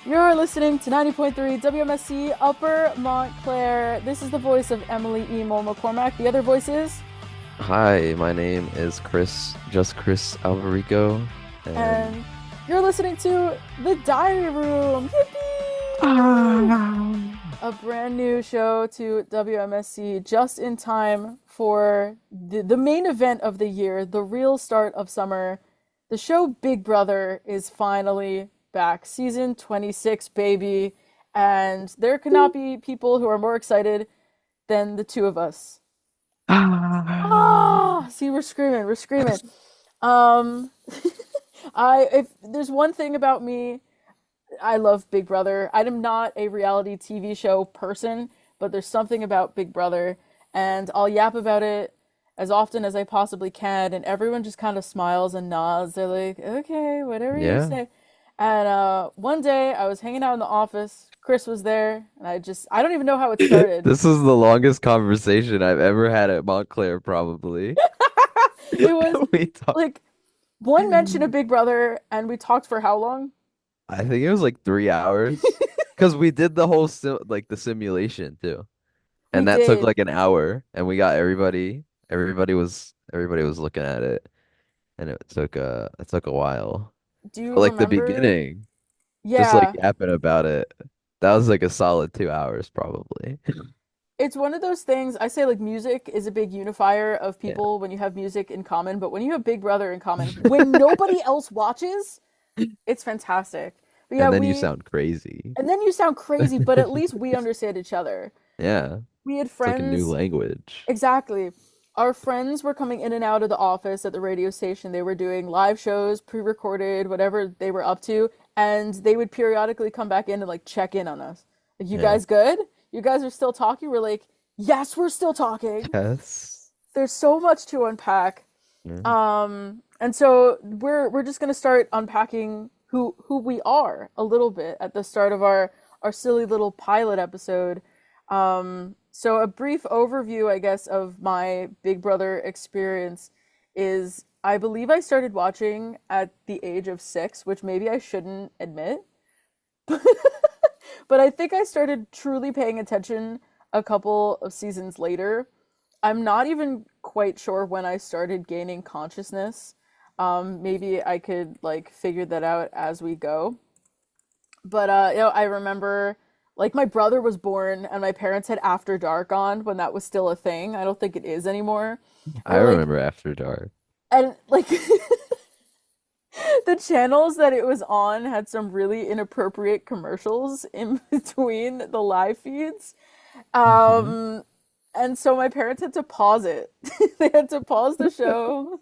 You're listening to 90.3 WMSC Upper Montclair. This is the voice of Emily, Emol, McCormack. The other voice is, Hi, my name is Chris, just Chris Alberico, and and you're listening to The Diary Room. Yippee! Ah. A brand new show to WMSC just in time for the main event of the year, the real start of summer. The show Big Brother is finally back. Season 26, baby. And there cannot be people who are more excited than the two of us. Ah, see, we're screaming, we're screaming. Um, if there's one thing about me, I love Big Brother. I'm not a reality TV show person, but there's something about Big Brother, and I'll yap about it as often as I possibly can, and everyone just kind of smiles and nods. They're like, okay, whatever you yeah, say. And one day I was hanging out in the office. Chris was there, and I don't even know how it started. this is the longest conversation I've ever had at Montclair, probably. It was We talked. like one mention of Big Brother, and we talked for how long? I think it was like 3 hours, because we did the whole the simulation too, We and that took did. like an hour, and we got everybody. Everybody was looking at it, and it took a while. Do you But like the remember? beginning, just like Yeah. yapping about it, that was like a solid 2 hours probably. It's one of those things. I say like music is a big unifier of Yeah. people when you have music in common, but when you have Big Brother in common, when nobody else watches, it's fantastic. But yeah, And then you sound crazy. and then you sound crazy, but at least we understand each other. Yeah. We had It's like a new friends. language. Exactly. Our friends were coming in and out of the office at the radio station. They were doing live shows, pre-recorded, whatever they were up to, and they would periodically come back in and like check in on us. Like, you Yeah. guys good? You guys are still talking? We're like, yes, we're still talking. Yes. There's so much to unpack. Mhm. And so we're just gonna start unpacking who we are a little bit at the start of our silly little pilot episode. So a brief overview, I guess, of my Big Brother experience is I believe I started watching at the age of 6, which maybe I shouldn't admit, but I think I started truly paying attention a couple of seasons later. I'm not even quite sure when I started gaining consciousness. Maybe I could like figure that out as we go. But I remember like my brother was born and my parents had After Dark on when that was still a thing. I don't think it is anymore. I And like remember After Dark. and like the channels that it was on had some really inappropriate commercials in between the live feeds. Hmm. Um and so my parents had to pause it. They had to pause the show,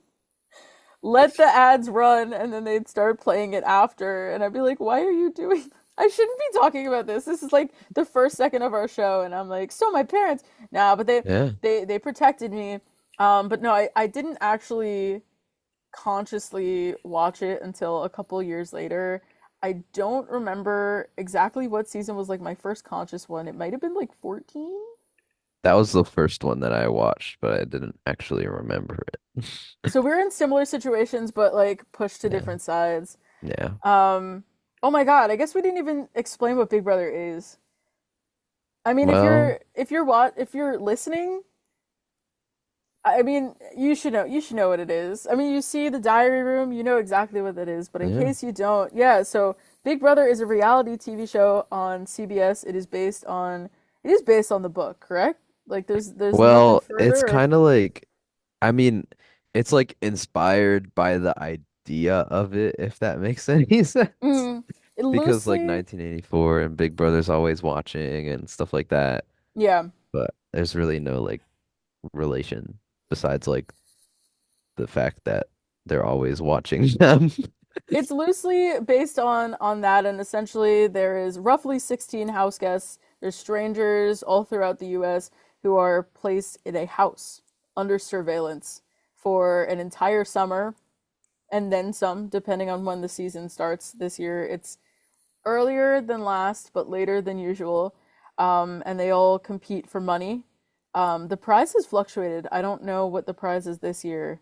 let the ads run, and then they'd start playing it after. And I'd be like, why are you doing this? I shouldn't be talking about this. This is like the first second of our show. And I'm like, so my parents, nah, but Yeah. they protected me. But no, I didn't actually consciously watch it until a couple years later. I don't remember exactly what season was like my first conscious one. It might have been like 14. That was the first one that I watched, but I didn't actually remember it. So we're in similar situations, but like pushed to Yeah. different sides. Yeah. Um, oh my God, I guess we didn't even explain what Big Brother is. I mean, Well, if you're listening, I mean, you should know what it is. I mean, you see the diary room, you know exactly what that is, but in yeah. case you don't, yeah, so Big Brother is a reality TV show on CBS. It is based on the book, correct? Like there's nothing Well, it's further or kind of like, I mean, it's like inspired by the idea of it, if that makes any sense. it Because like loosely, 1984 and Big Brother's Always Watching and stuff like that. yeah. But there's really no like relation besides like the fact that they're always watching them. It's loosely based on that, and essentially there is roughly 16 house guests. There's strangers all throughout the U.S. who are placed in a house under surveillance for an entire summer and then some, depending on when the season starts. This year, it's earlier than last, but later than usual. And they all compete for money. The prize has fluctuated. I don't know what the prize is this year.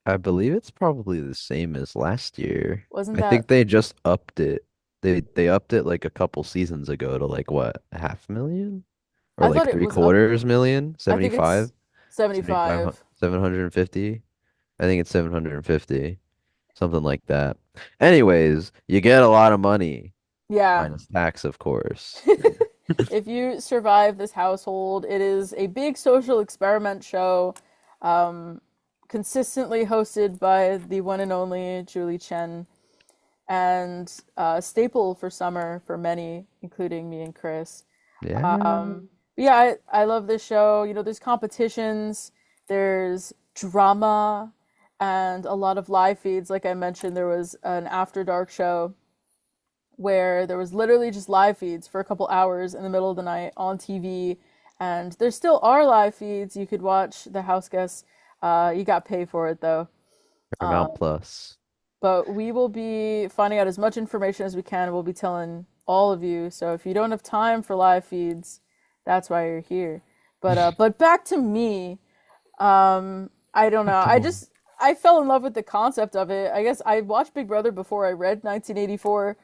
I believe it's probably the same as last year. Wasn't I that think they just upped it. They upped it like a couple seasons ago to like what, 500,000 or I like thought it three was up. quarters million, I think 75, it's 75, 75. 750. I think it's 750, something like that. Anyways, you get a lot of money Yeah. minus tax, of course. If you survive this household, it is a big social experiment show, um, consistently hosted by the one and only Julie Chen, and a staple for summer for many, including me and Chris. Yeah. But yeah, I love this show. You know, there's competitions, there's drama, and a lot of live feeds. Like I mentioned, there was an after dark show where there was literally just live feeds for a couple hours in the middle of the night on TV. And there still are live feeds. You could watch the house guests. You got to pay for it though. Paramount Plus. But we will be finding out as much information as we can. We'll be telling all of you. So if you don't have time for live feeds, that's why you're here. But back to me. I don't know. Back to normal. I fell in love with the concept of it. I guess I watched Big Brother before I read 1984,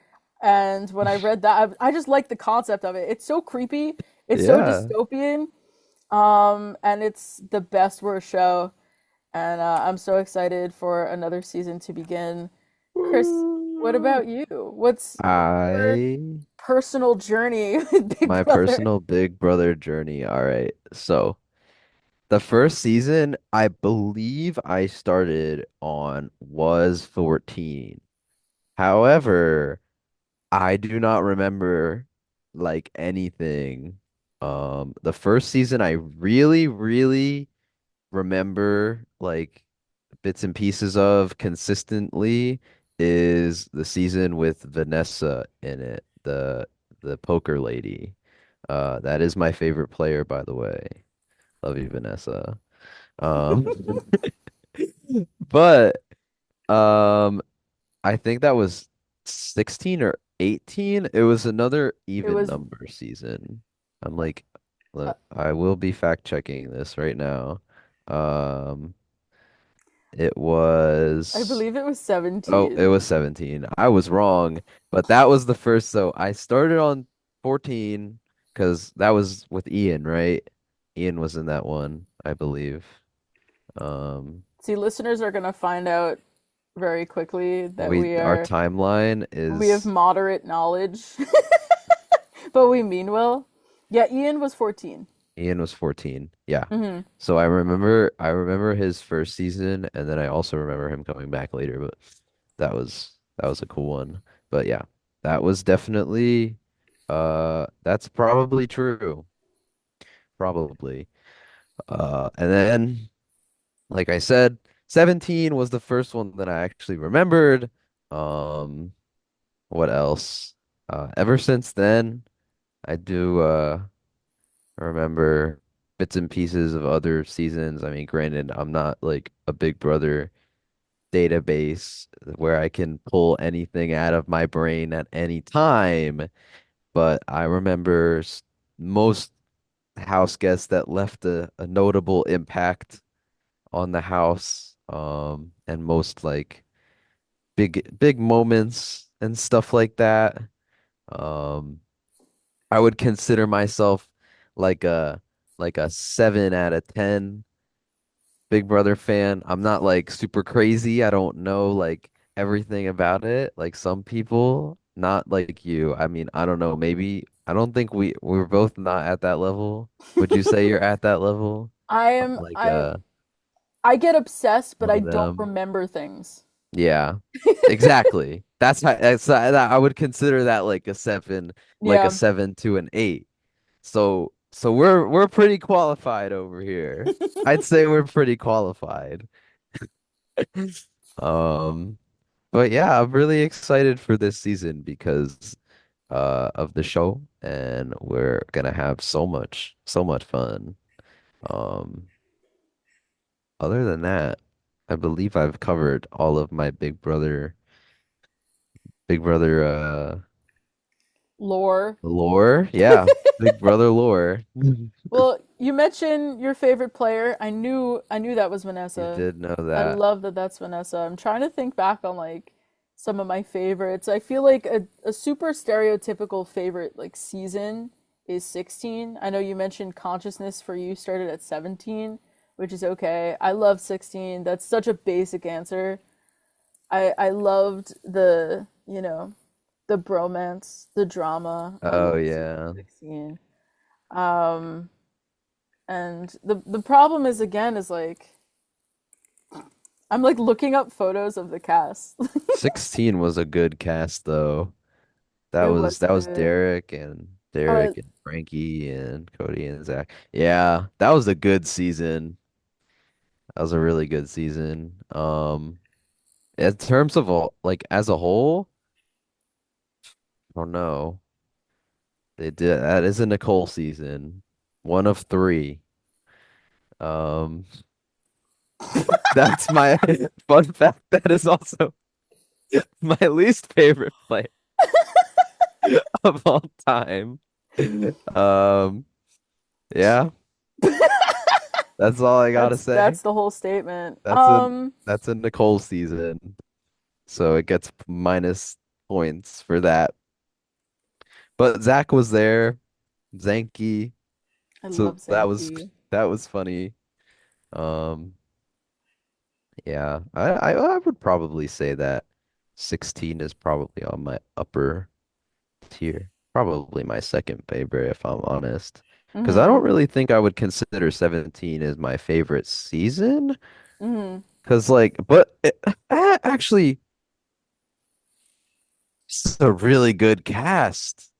and when I read that, I just like the concept of it. It's so creepy. It's so Yeah. dystopian. And it's the best worst show. And I'm so excited for another season to begin. Chris, what Woo. about you? What's your I personal journey with Big My Brother? personal Big Brother journey. All right. So the first season, I believe I started on was 14. However, I do not remember like anything. The first season I really, really remember like bits and pieces of consistently is the season with Vanessa in it, the poker lady. That is my favorite player, by the way. Love you, Vanessa. Um, but um, I think that was 16 or 18. It was another It even was, number season. I'm like, uh, I will be fact checking this right now. Um, it I was, believe it was oh, it 17. was 17. I was wrong, but that was the first. So I started on 14 because that was with Ian, right? Ian was in that one, I believe. Um, See, listeners are gonna find out very quickly that our timeline we have is moderate knowledge, but we mean well. Yeah, Ian was 14. Ian was 14. Yeah. Hmm. So I remember his first season and then I also remember him coming back later, but that was a cool one. But yeah, that was definitely that's probably true. Probably. And then like I said, 17 was the first one that I actually remembered. Um, what else? Ever since then, I do I remember bits and pieces of other seasons. I mean, granted, I'm not like a Big Brother database where I can pull anything out of my brain at any time, but I remember most house guests that left a notable impact on the house, and most like big moments and stuff like that. Um, I would consider myself like a like a 7 out of 10 Big Brother fan. I'm not like super crazy. I don't know like everything about it like some people, not like you. I mean, I don't know, maybe I don't think we're both not at that level. Would you say you're at that level? I Of am like I get obsessed, but one I of don't them. remember things. Yeah. Exactly. I would consider that like a Yeah. 7 to an 8. So we're pretty qualified over here. I'd say we're pretty qualified. Um, but yeah, I'm really excited for this season because of the show and we're gonna have so much fun. Um, other than that, I believe I've covered all of my Big Brother Lore. lore. Yeah, Big Brother lore. Well, you mentioned your favorite player. I knew that was You Vanessa. did know I that. love that that's Vanessa. I'm trying to think back on like some of my favorites. I feel like a super stereotypical favorite like season is 16. I know you mentioned Consciousness for you started at 17, which is okay. I love 16. That's such a basic answer. I loved the bromance, the drama. I Oh love season yeah. 16. Um and the problem is again is like I'm like looking up photos of the cast. 16 was a good cast though. That It was was that was good. Uh, Derek and Frankie and Cody and Zach. Yeah, that was a good season. That was a really good season. In terms of all, like as a whole, I don't know. They did that is a Nicole season. One of three. Um, that's my fun fact. That is also my least favorite play of all time. Um, yeah, that's all I gotta that's say. the whole statement. That's a that's a Nicole season, so it gets minus points for that. But Zach was there, Zanky, I so love Sankey. that was funny. Um, yeah, I would probably say that 16 is probably on my upper tier. Probably my second favorite, if I'm honest. Because I don't Mm-hmm. really think I would consider 17 as my favorite season. Mm-hmm. Because, like, but actually, it's a really good cast.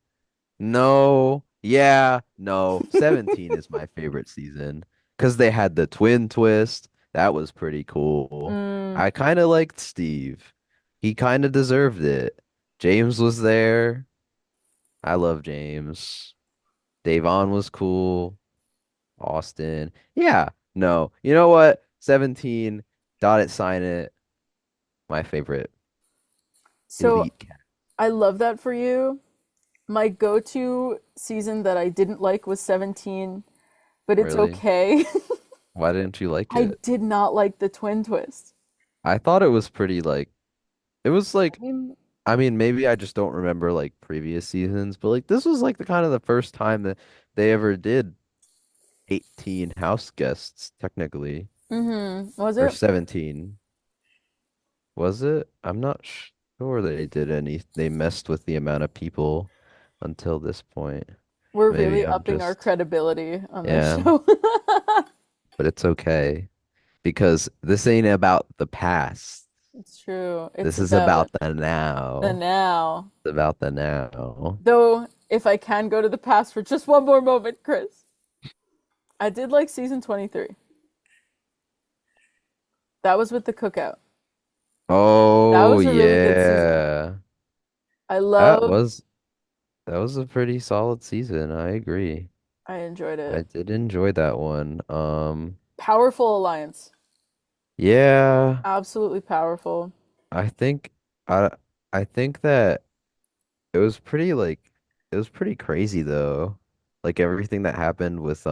No, yeah, no. 17 is my favorite season. Because they had the twin twist. That was pretty cool. Mm, I kind of liked Steve. He kind of deserved it. James was there. I love James. Davon was cool. Austin. Yeah. No. You know what? 17. Dot it, sign it. My favorite. so Elite cat. I love that for you. My go-to season that I didn't like was 17, but it's Really? okay. Why didn't you like I it? did not like the twin twist. I thought it was pretty like it was I like mean, I mean maybe I just don't remember like previous seasons, but like this was like the kind of the first time that they ever did 18 house guests technically was or it? 17. Was it? I'm not sure they did any. They messed with the amount of people until this point. We're Maybe really I'm upping our just, credibility on this yeah, show. but it's okay because this ain't about the past. It's true. It's This is about about the the now. now. It's about the now. Though, if I can go to the past for just one more moment, Chris, I did like season 23. That was with the cookout. That Oh was a really good season. yeah. I That loved, was that was a pretty solid season. I agree. I enjoyed I it. did enjoy that one. Powerful alliance. Yeah. Absolutely powerful. I think I I think that it was pretty like it was pretty crazy though. Like everything that happened with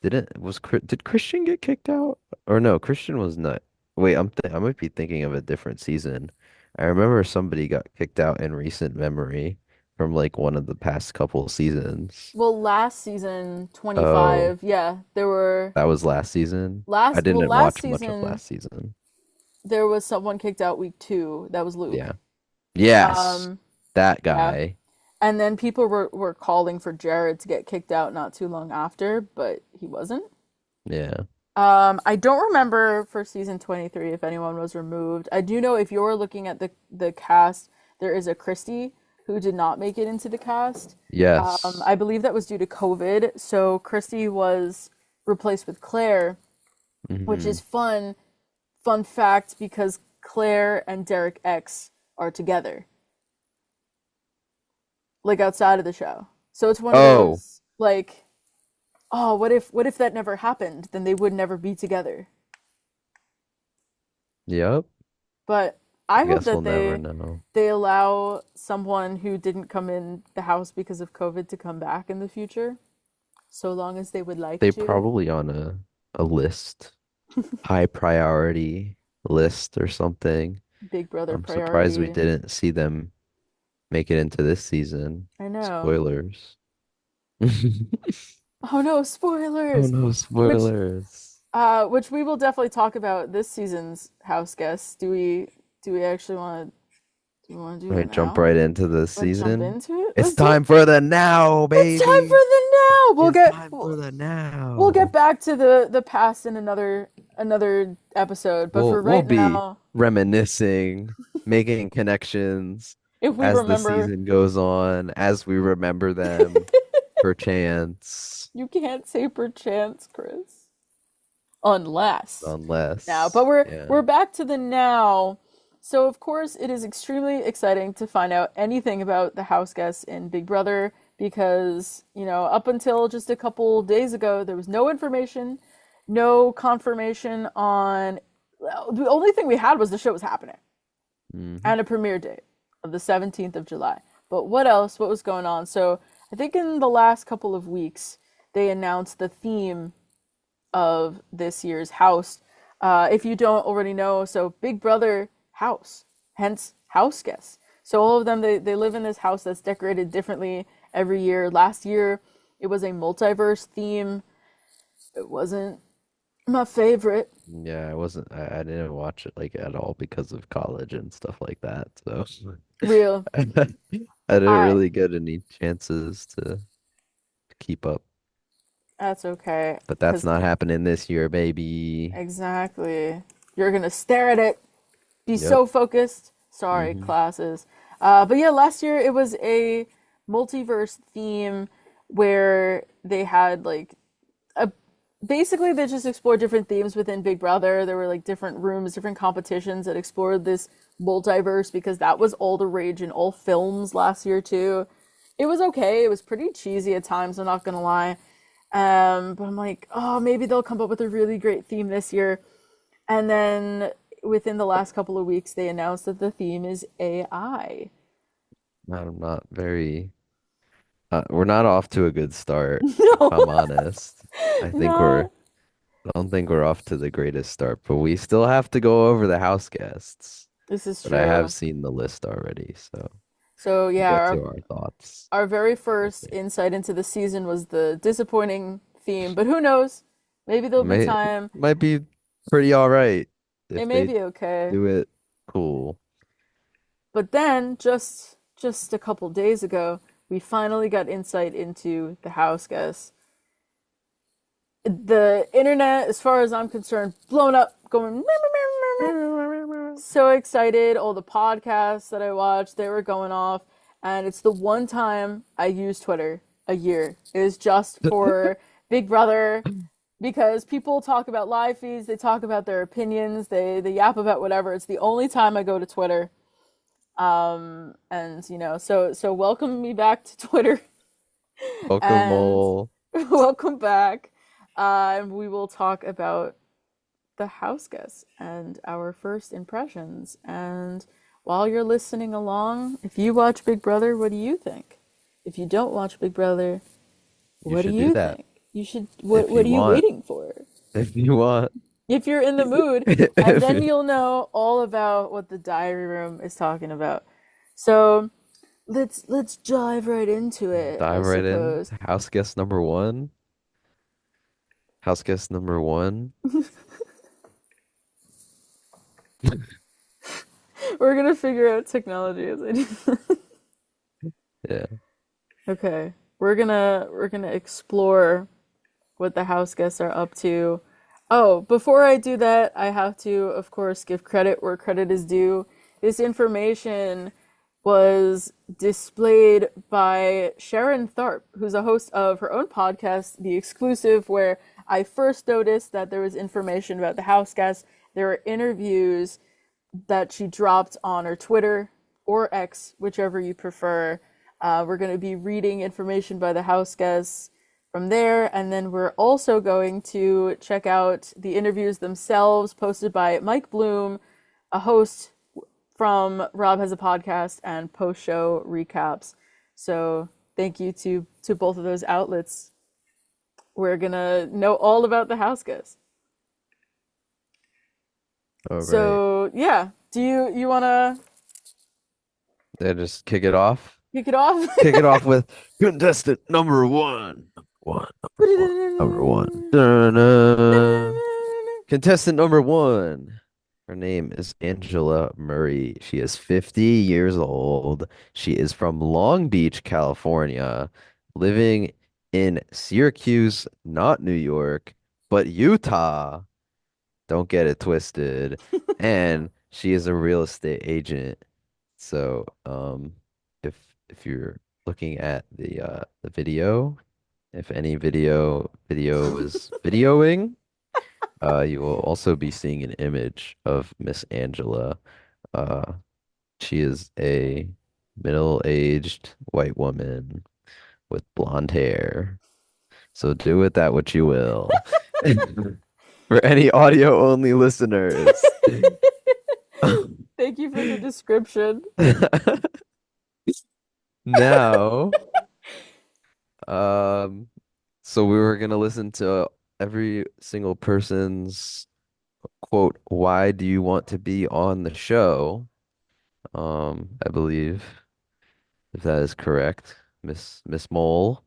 didn't was did Christian get kicked out? Or no, Christian was not. Wait, I might be thinking of a different season. I remember somebody got kicked out in recent memory from like one of the past couple seasons. Well, last season, Oh, 25, yeah, there were that was last season. I didn't last watch much of season last season. there was someone kicked out week 2. That was Luke. Yeah. Yes. Um, That yeah. guy. And then people were calling for Jared to get kicked out not too long after, but he wasn't. Yeah. I don't remember for season 23 if anyone was removed. I do know if you're looking at the cast, there is a Christy who did not make it into the cast. Yes. I believe that was due to COVID. So Christy was replaced with Claire, which Hmm. is fun. Fun fact because Claire and Derek X are together, like outside of the show. So it's one of Oh, those like, oh, what if that never happened? Then they would never be together. yep. But I I hope guess we'll that never know. they allow someone who didn't come in the house because of COVID to come back in the future, so long as they would like They to. probably on a list, high priority list or something. Big Brother I'm surprised we priority. didn't see them make it into this season. I know. Spoilers. Oh no, Oh spoilers. no, Which spoilers. which we will definitely talk about this season's house guests. Do we actually want to do it Right, jump now? right into the Let's jump season. into it. It's Let's do time for the now, It's time for baby. the now. It's time for the We'll get now. back to the past in another episode, but for We'll right be now, reminiscing, making connections if we as the remember, season goes on, as we remember them, perchance, you can't say perchance, Chris, unless now. unless, But we're yeah. we're back to the now. So of course, it is extremely exciting to find out anything about the house guests in Big Brother because, up until just a couple days ago, there was no information, no confirmation on. The only thing we had was the show was happening Hmm. and a premiere date of the 17th of July. But what else? What was going on? So I think in the last couple of weeks, they announced the theme of this year's house. If you don't already know, so Big Brother house, hence house guests. So all of them, they live in this house that's decorated differently every year. Last year, it was a multiverse theme. It wasn't my favorite. Yeah, I didn't watch it like at all because of college and stuff like that. So Real. I didn't I really get any chances to keep up. That's okay, But that's because not happening this year, baby. exactly. You're gonna stare at it, be Yep. so focused. Sorry, Hmm. classes. But yeah, last year it was a multiverse theme where they had like a basically they just explored different themes within Big Brother. There were like different rooms, different competitions that explored this multiverse because that was all the rage in all films last year too. It was okay. It was pretty cheesy at times, I'm not gonna lie. But I'm like, oh, maybe they'll come up with a really great theme this year. And then within the last couple of weeks, they announced that the theme is AI. I'm not very. We're not off to a good start, if No, I'm honest. I think we're. no, I don't think we're off to the greatest start, but we still have to go over the house guests. this is But I have true. seen the list already, so So we'll yeah, get to our thoughts. our very first Okay. insight into the season was the disappointing theme, but who knows? Maybe there'll be May time. might be pretty all right It if may they be okay. do it cool. But then, just a couple days ago, we finally got insight into the house guests. The internet, as far as I'm concerned, blown up, going so excited. All the podcasts that I watched, they were going off, and it's the one time I use Twitter a year. It is just for Big Brother because people talk about live feeds, they talk about their opinions, they yap about whatever. It's the only time I go to Twitter. And so welcome me back to Twitter Welcome and all. welcome back. And we will talk about the house guests and our first impressions. And while you're listening along, if you watch Big Brother, what do you think? If you don't watch Big Brother, You what do should do you that think? You should. if What you are you want. waiting for? If you want. If you're in the mood, and If then you you'll know all about what the diary room is talking about. So let's dive right into it, I dive right in. suppose. House guest number one. House guest number one. We're gonna figure out technology as I do. Yeah. Okay, we're gonna explore what the house guests are up to. Oh, before I do that, I have to, of course, give credit where credit is due. This information was displayed by Sharon Tharp, who's a host of her own podcast, The Exclusive, where I first noticed that there was information about the house guests. There were interviews that she dropped on her Twitter or X, whichever you prefer. We're going to be reading information by the house guests from there, and then we're also going to check out the interviews themselves posted by Mike Bloom, a host from Rob Has a Podcast and post show recaps. So thank you to both of those outlets. We're gonna know all about the house guests. All right. So yeah, Do you wanna Then just kick it off. kick it off? Kick it off with contestant number one. Number one. Dun-dun. Contestant number one. Her name is Angela Murray. She is 50 years old. She is from Long Beach, California, living in Syracuse, not New York, but Utah. Don't get it twisted. And she is a real estate agent. So, if if you're looking at the video, if any video is videoing, you will also be seeing an image of Miss Angela. Uh, she is a middle-aged white woman with blonde hair. So do with that what you will. For any audio-only listeners. Thank you for the description. Now, um, so we were gonna listen to every single person's quote, "Why do you want to be on the show?" I believe if that is correct, Miss Mole.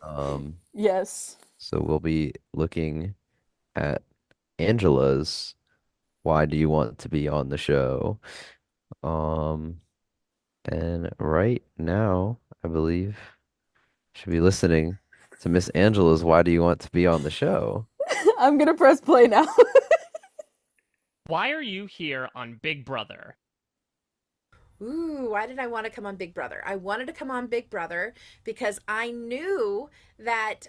Um, Yes. so we'll be looking at Angela's "Why do you want to be on the show?" Um, and right now, I believe should be listening to Miss Angela's "Why do you want to be on the show?" I'm gonna press play now. Why are you here on Big Brother? Ooh, why did I want to come on Big Brother? I wanted to come on Big Brother because I knew that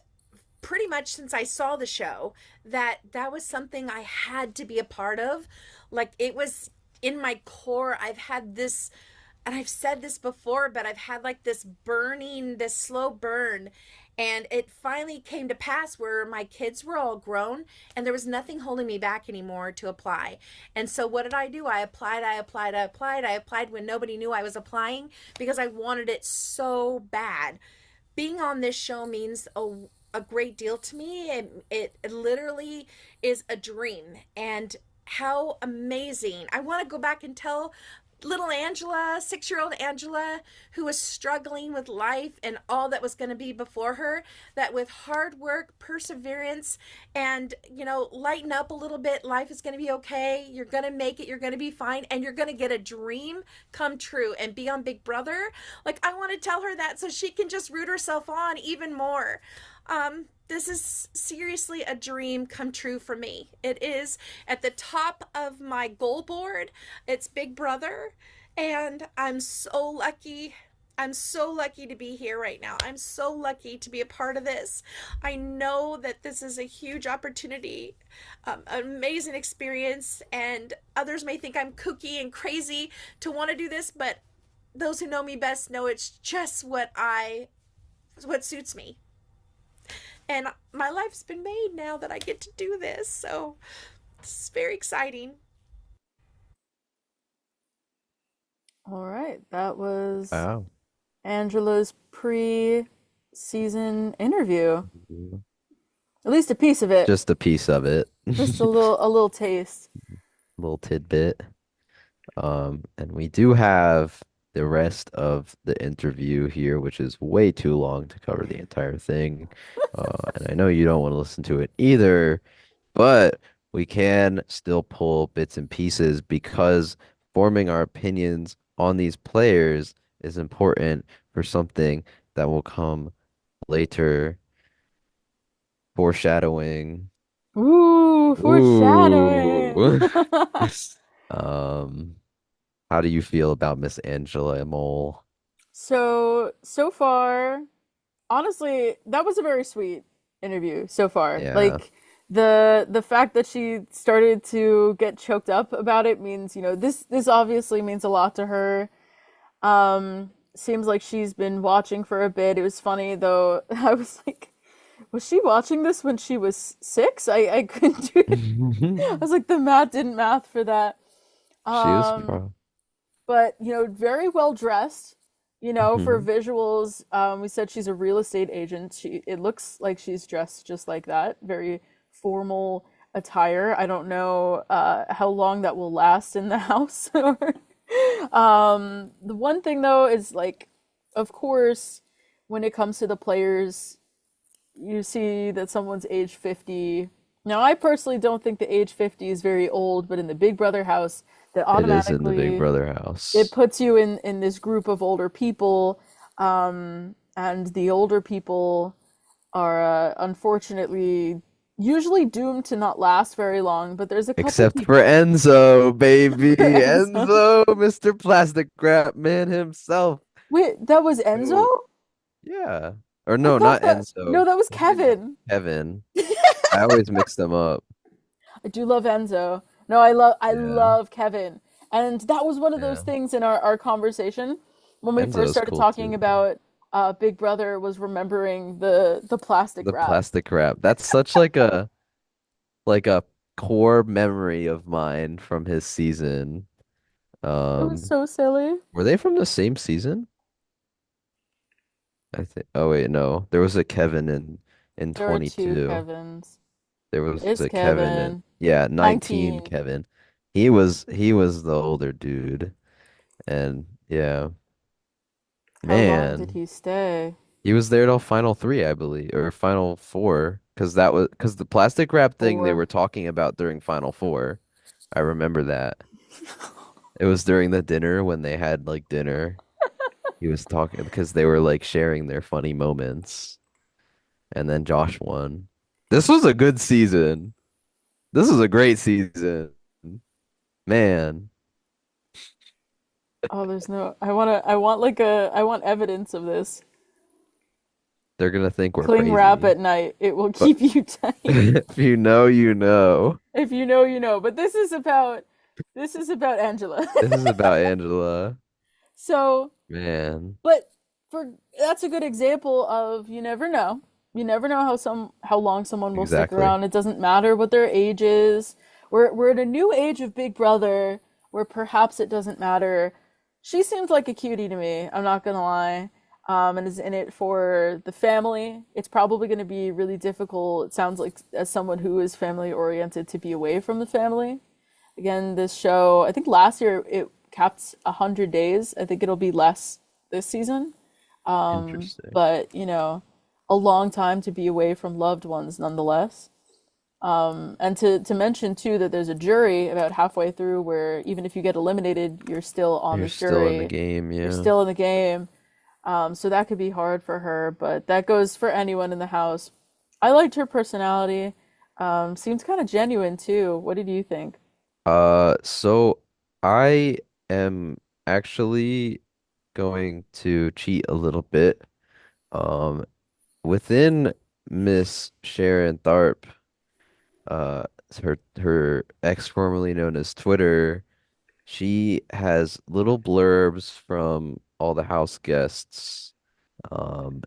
pretty much since I saw the show that that was something I had to be a part of. Like it was in my core. I've had this, and I've said this before, but I've had like this burning, this slow burn. And it finally came to pass where my kids were all grown and there was nothing holding me back anymore to apply. And so what did I do? I applied when nobody knew I was applying because I wanted it so bad. Being on this show means a great deal to me. It literally is a dream. And how amazing. I want to go back and tell little Angela, 6-year-old Angela, who was struggling with life and all that was going to be before her, that with hard work, perseverance, and, lighten up a little bit, life is going to be okay. You're going to make it. You're going to be fine. And you're going to get a dream come true and be on Big Brother. Like, I want to tell her that so she can just root herself on even more. This is seriously a dream come true for me. It is at the top of my goal board. It's Big Brother, and I'm so lucky. I'm so lucky to be here right now. I'm so lucky to be a part of this. I know that this is a huge opportunity, an amazing experience, and others may think I'm kooky and crazy to want to do this, but those who know me best know it's just what suits me. And my life's been made now that I get to do this. So it's very exciting. All right, that was Wow. Angela's pre-season interview. At least a piece of it. Just a piece of it. Just a little taste. Little tidbit. And we do have the rest of the interview here, which is way too long to cover the entire thing. And I know you don't want to listen to it either, but we can still pull bits and pieces because forming our opinions on these players is important for something that will come later. Foreshadowing. Ooh, foreshadowing. Ooh. Um, how do you feel about Miss Angela Emol? So far, honestly, that was a very sweet interview so far. Yeah. Like the fact that she started to get choked up about it means, this obviously means a lot to her. Seems like she's been watching for a bit. It was funny though. I was like, was she watching this when she was 6? I couldn't do it. I was like, the math didn't math for that. She was Um, but very well dressed. For Mhm. visuals, we said she's a real estate agent. It looks like she's dressed just like that, very formal. attire. I don't know how long that will last in the house. The one thing though is like, of course, when it comes to the players, you see that someone's age 50. Now, I personally don't think the age 50 is very old, but in the Big Brother house, that It is in the Big automatically Brother it house. puts you in this group of older people, and the older people are unfortunately usually doomed to not last very long. But there's a couple Except for people Enzo, baby. for Enzo. Enzo, Mr. Plastic Wrap Man himself. Wait, that was Enzo? Who, yeah. Or I no, thought not that no, Enzo. that was His name was Kevin. Kevin. I always mix them up. I do love Enzo. No, I Yeah. love Kevin. And that was one of those Yeah. things in our conversation when we first Enzo's started cool talking too. about Big Brother was remembering the plastic The wrap. plastic wrap. That's such like a core memory of mine from his season. It was Um, so silly. were they from the same season? I think. Oh wait, no. There was a Kevin in There are two 22. Kevins. There was It's a Kevin in Kevin. yeah, 19 19. Kevin. He was the older dude. And yeah, How long did man, he stay? he was there till final three, I believe, or final four, because the plastic wrap thing they 4. were talking about during final four. I remember that. It was during the dinner when they had like dinner. He was talking because they were like sharing their funny moments, and then Josh won. This was a good season. This was a great season, man. Oh, there's no I want evidence of this. They're gonna think we're Cling wrap crazy, at night. It will but keep you tight. if you know, you know. If you know, you know. But this is about Angela. This is about Angela, So, man. but for that's a good example of you never know. You never know how long someone will stick Exactly. around. It doesn't matter what their age is. We're in a new age of Big Brother where perhaps it doesn't matter. She seems like a cutie to me, I'm not gonna lie. And is in it for the family. It's probably going to be really difficult, it sounds like, as someone who is family oriented, to be away from the family. Again, this show, I think last year it capped 100 days. I think it'll be less this season. Interesting. But, a long time to be away from loved ones nonetheless. And to mention too that there's a jury about halfway through where even if you get eliminated, you're still on You're this still in the jury. game, You're yeah. still in the game. So that could be hard for her, but that goes for anyone in the house. I liked her personality. Seems kind of genuine too. What did you think? So I am actually going to cheat a little bit. Um, within Miss Sharon Tharp, uh, her ex formerly known as Twitter. She has little blurbs from all the house guests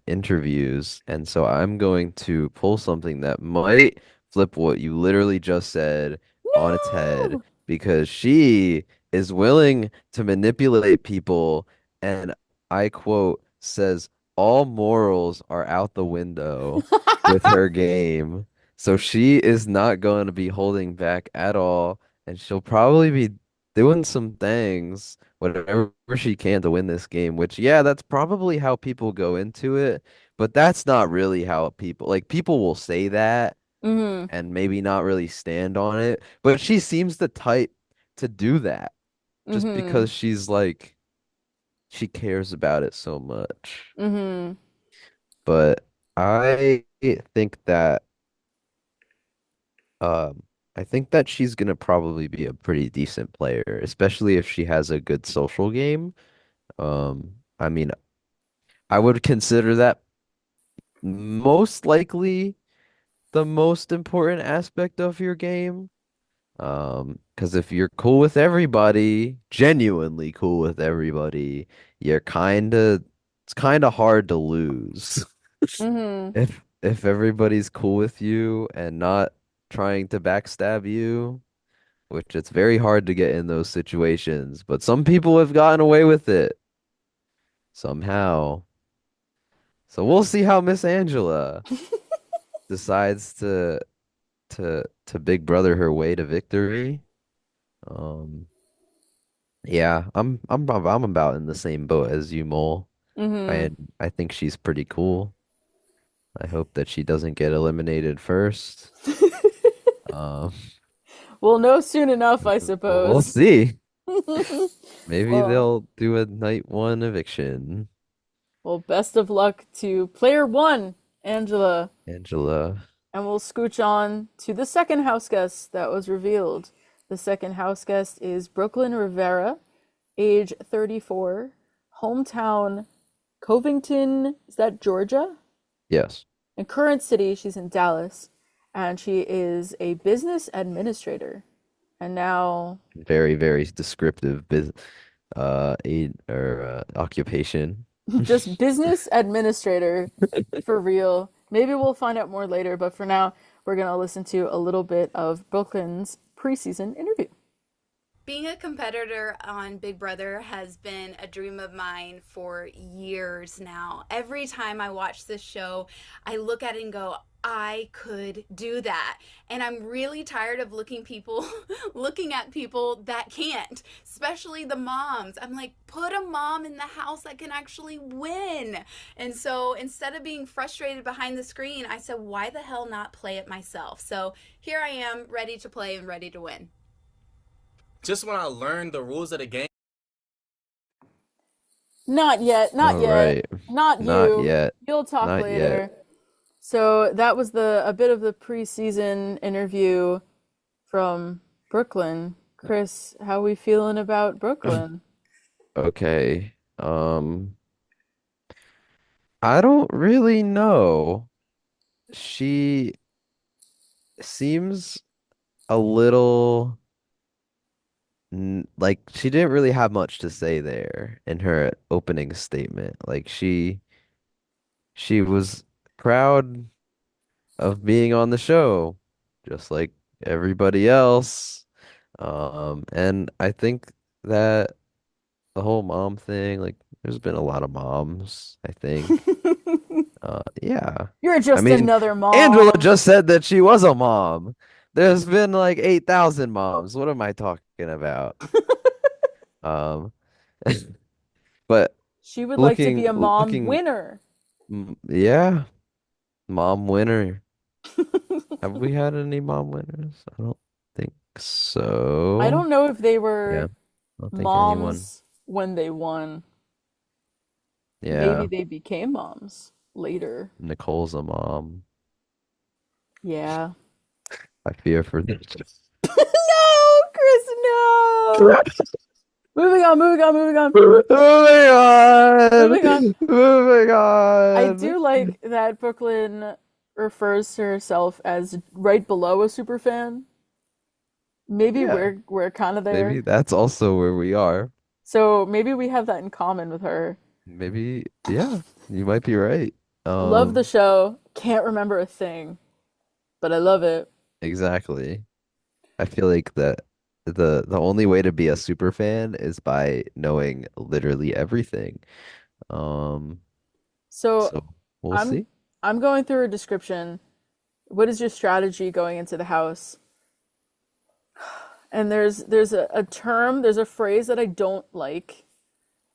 interviews, and so I'm going to pull something that might flip what you literally just said on its head No! because she is willing to manipulate people and I quote says all morals are out the window with her game. So she is not going to be holding back at all, and she'll probably be doing some things, whatever she can to win this game, which, yeah, that's probably how people go into it, but that's not really how people will say that Mm-hmm. and maybe not really stand on it, but she seems the type to do that just Mm-hmm. because she cares about it so much. Mm-hmm. But I think that Um, I think that she's gonna probably be a pretty decent player, especially if she has a good social game. I mean, I would consider that most likely the most important aspect of your game. Because if you're cool with everybody, genuinely cool with everybody, it's kind of hard to lose. Mm-hmm. If everybody's cool with you and not trying to backstab you. Which it's very hard to get in those situations, but some people have gotten away with it somehow. So we'll see how Miss Angela decides to to Big Brother her way to victory. Um, yeah, I'm about in the same boat as you, Mole. Mm-hmm. I think she's pretty cool. I hope that she doesn't get eliminated first. Um, We'll know soon enough, I we'll suppose. see. Maybe Well, they'll do a night one eviction. well, best of luck to player one, Angela. Angela. And we'll scooch on to the second house guest that was revealed. The second house guest is Brooklyn Rivera, age 34, hometown Covington, is that Georgia? Yes. In current city, she's in Dallas, and she is a business administrator. And now, Very, very descriptive aid or occupation. just business administrator for real. Maybe we'll find out more later, but for now, we're going to listen to a little bit of Brooklyn's preseason interview. Being a competitor on Big Brother has been a dream of mine for years now. Every time I watch this show, I look at it and go, I could do that. And I'm really tired of looking at people that can't, especially the moms. I'm like, put a mom in the house that can actually win. And so instead of being frustrated behind the screen, I said, why the hell not play it myself? So here I am, ready to play and ready to win. Just when I learned the rules of the game. Not yet, not All yet. right. Not Not you. yet. You'll talk Not later. yet. So that was a bit of the preseason interview from Brooklyn. Chris, how we feeling about Brooklyn? Okay. I don't really know. She seems a little like she didn't really have much to say there in her opening statement. Like she was proud of being on the show, just like everybody else. And I think that the whole mom thing, like, there's been a lot of moms, I think. Yeah. You're I just mean, another Angela mom. just said that she was a mom. There's been like 8,000 moms. What am I talking about? Um, but She would like to be a mom looking, winner. yeah, mom winner. Have we had any mom winners? I don't think I so. don't know if they Yeah, were I don't think anyone. moms when they won. Maybe Yeah, they became moms later. Nicole's a mom. Yeah. I fear for this. No, Chris, no. Moving on, moving on, moving on. Moving on. Moving I on. do like that Brooklyn refers to herself as right below a superfan. Maybe Yeah, we're kind of maybe there. that's also where we are. So maybe we have that in common with her. Maybe, yeah, you might be right. Love the show. Can't remember a thing, but I love it. Exactly. I feel like that the only way to be a super fan is by knowing literally everything. Um, So so we'll I'm see. I'm going through a description. What is your strategy going into the house? And there's a term, there's a phrase that I don't like.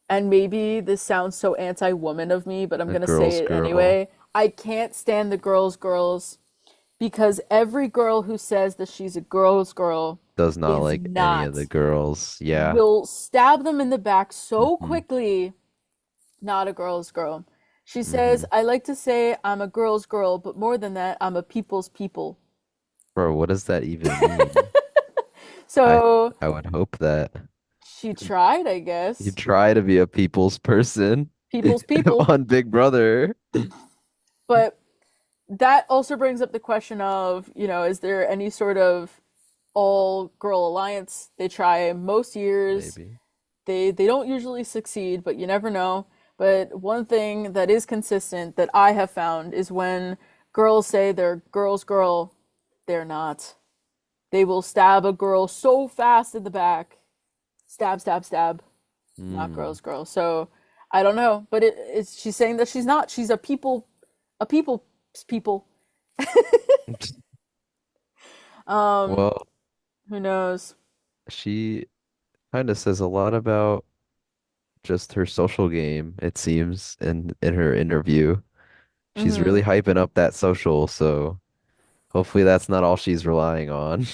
And maybe this sounds so anti-woman of me, but I'm A gonna say girl's it girl anyway. I can't stand the girls because every girl who says that she's a girl's girl does not is like any of the not. girls. Yeah. Will stab them in the back so hmm quickly, not a girl's girl. She says, hmm I like to say I'm a girl's girl, but more than that, I'm a people's people. Bro, what does that even mean? I So I would hope that she tried, I you guess. try to be a people's person People's people. on Big Brother. But that also brings up the question of, is there any sort of all girl alliance? They try most years. Maybe. They don't usually succeed, but you never know. But one thing that is consistent that I have found is when girls say they're girl's girl, they're not. They will stab a girl so fast in the back. Stab, stab, stab. Not Hmm. girl's girl. So I don't know, but it's she's saying that she's not. She's a people's people. Um, Well, who knows? she kind of says a lot about just her social game, it seems, in her interview. She's Mm-hmm. really hyping up that social, so hopefully that's not all she's relying on.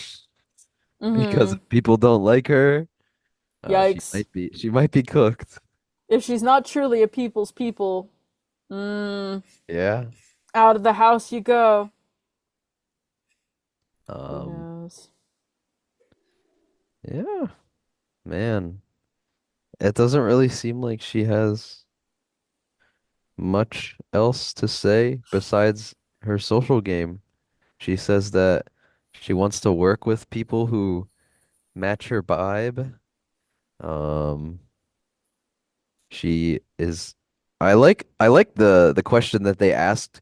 Because Mm-hmm. if people don't like her, Yikes. she might be cooked. If she's not truly a people's people, mm, Yeah. out of the house you go. Who Um, knows? yeah, man. It doesn't really seem like she has much else to say besides her social game. She says that she wants to work with people who match her vibe. Um, she is I like the question that they asked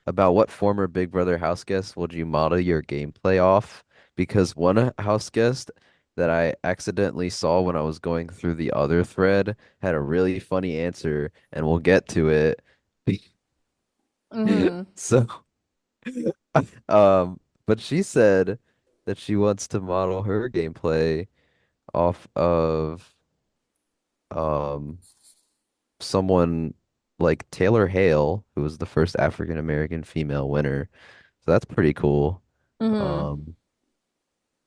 about what former Big Brother house guest would you model your gameplay off? Because one house guest that I accidentally saw when I was going through the other thread had a really funny answer, and we'll get to it. Mm-hmm. So, but she said that she wants to model her gameplay off of um someone like Taylor Hale, who was the first African American female winner. So that's pretty cool. Mm-hmm. Um,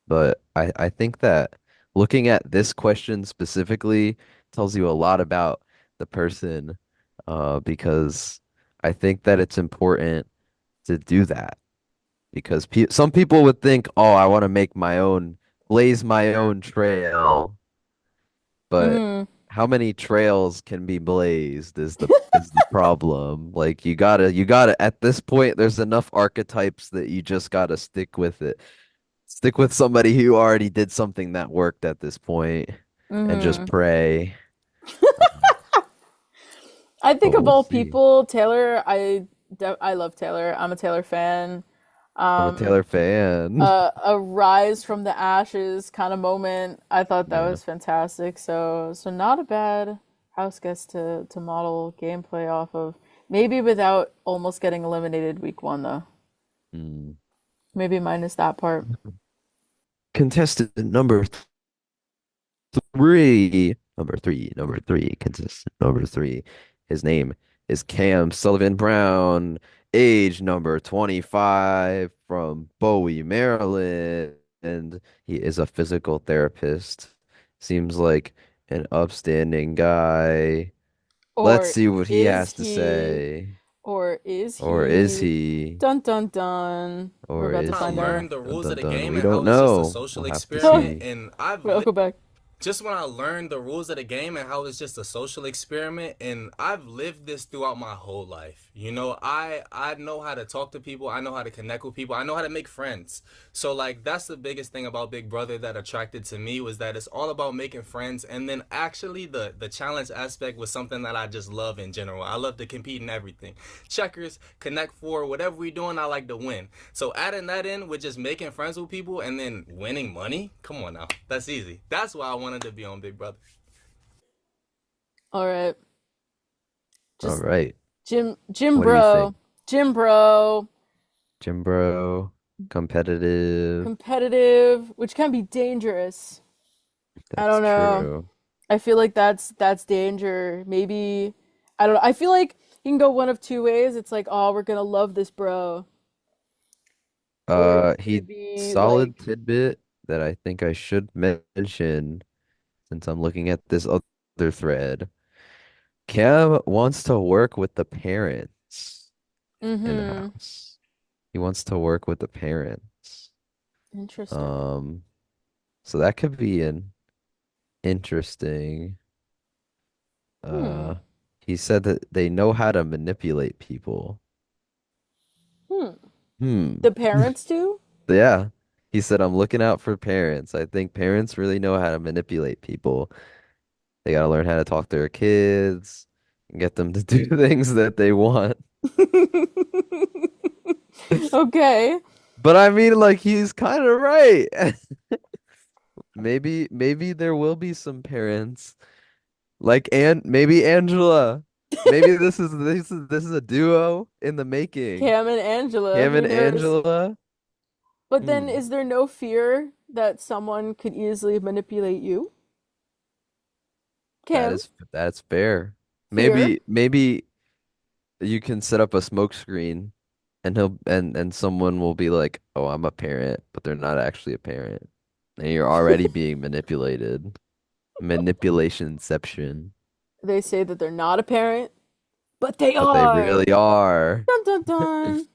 but I think that looking at this question specifically tells you a lot about the person, because I think that it's important to do that because pe some people would think, oh, I want to make my own, blaze my own trail. But Mm-hmm. how many trails can be blazed is the problem. Like you gotta at this point there's enough archetypes that you just gotta stick with it. Stick with somebody who already did something that worked at this point and just Mm-hmm. pray. Um, I but think of we'll all see. people, Taylor, I love Taylor. I'm a Taylor fan. I'm a Um, Taylor fan. a rise from the ashes kind of moment. I thought that Yeah. was fantastic. So not a bad house guest to model gameplay off of. Maybe without almost getting eliminated week one though. Mm. Maybe minus that part. Contestant number three, contestant number three. His name is Cam Sullivan Brown, age number 25, from Bowie, Maryland, and he is a physical therapist. Seems like an upstanding guy. Let's Or see what he is has to he? say. Or is Or is he? he? Dun dun dun. We're Or about to is I find he? out. learned the Dun rules of dun the dun. game We and don't how it's just a know. social We'll have to experiment. see. And Wait, I'll go back. just when I learned the rules of the game and how it's just a social experiment, and I've lived this throughout my whole life. I know how to talk to people, I know how to connect with people, I know how to make friends. So like that's the biggest thing about Big Brother that attracted to me, was that it's all about making friends, and then actually the challenge aspect was something that I just love in general. I love to compete in everything. Checkers, Connect Four, whatever we doing, I like to win. So adding that in with just making friends with people and then winning money, come on now, that's easy. That's why I wanted to be on Big Brother. All right. All Just right. Jim What do you think? Bro. Jim Bro. Jim Bro, competitive. Competitive, which can be dangerous. I That's don't know. true. I feel like that's danger. Maybe I don't know. I feel like you can go one of two ways. It's like, oh, we're gonna love this bro, or it's gonna He be solid like, tidbit that I think I should mention since I'm looking at this other thread. Cam wants to work with the parents in the mm-hmm, house. He wants to work with the parents. interesting. Um, so that could be an interesting. Hmm. Uh, he said that they know how to manipulate people. Hmm. Hmm. The parents do? Yeah. He said, I'm looking out for parents. I think parents really know how to manipulate people. They got to learn how to talk to their kids and get them to do things that they want. Okay. But I mean, like, he's kind of right. Maybe there will be some parents like maybe Angela. Maybe this is a duo in the making. Cam and Angela, Cam who and knows? Angela. But then Hmm. is there no fear that someone could easily manipulate you? Cam, That's fair. fear? Maybe you can set up a smoke screen and and someone will be like, "Oh, I'm a parent," but they're not actually a parent. And you're already being manipulated. Manipulationception. They say that they're not a parent, but they But they are. really are. Dun dun dun.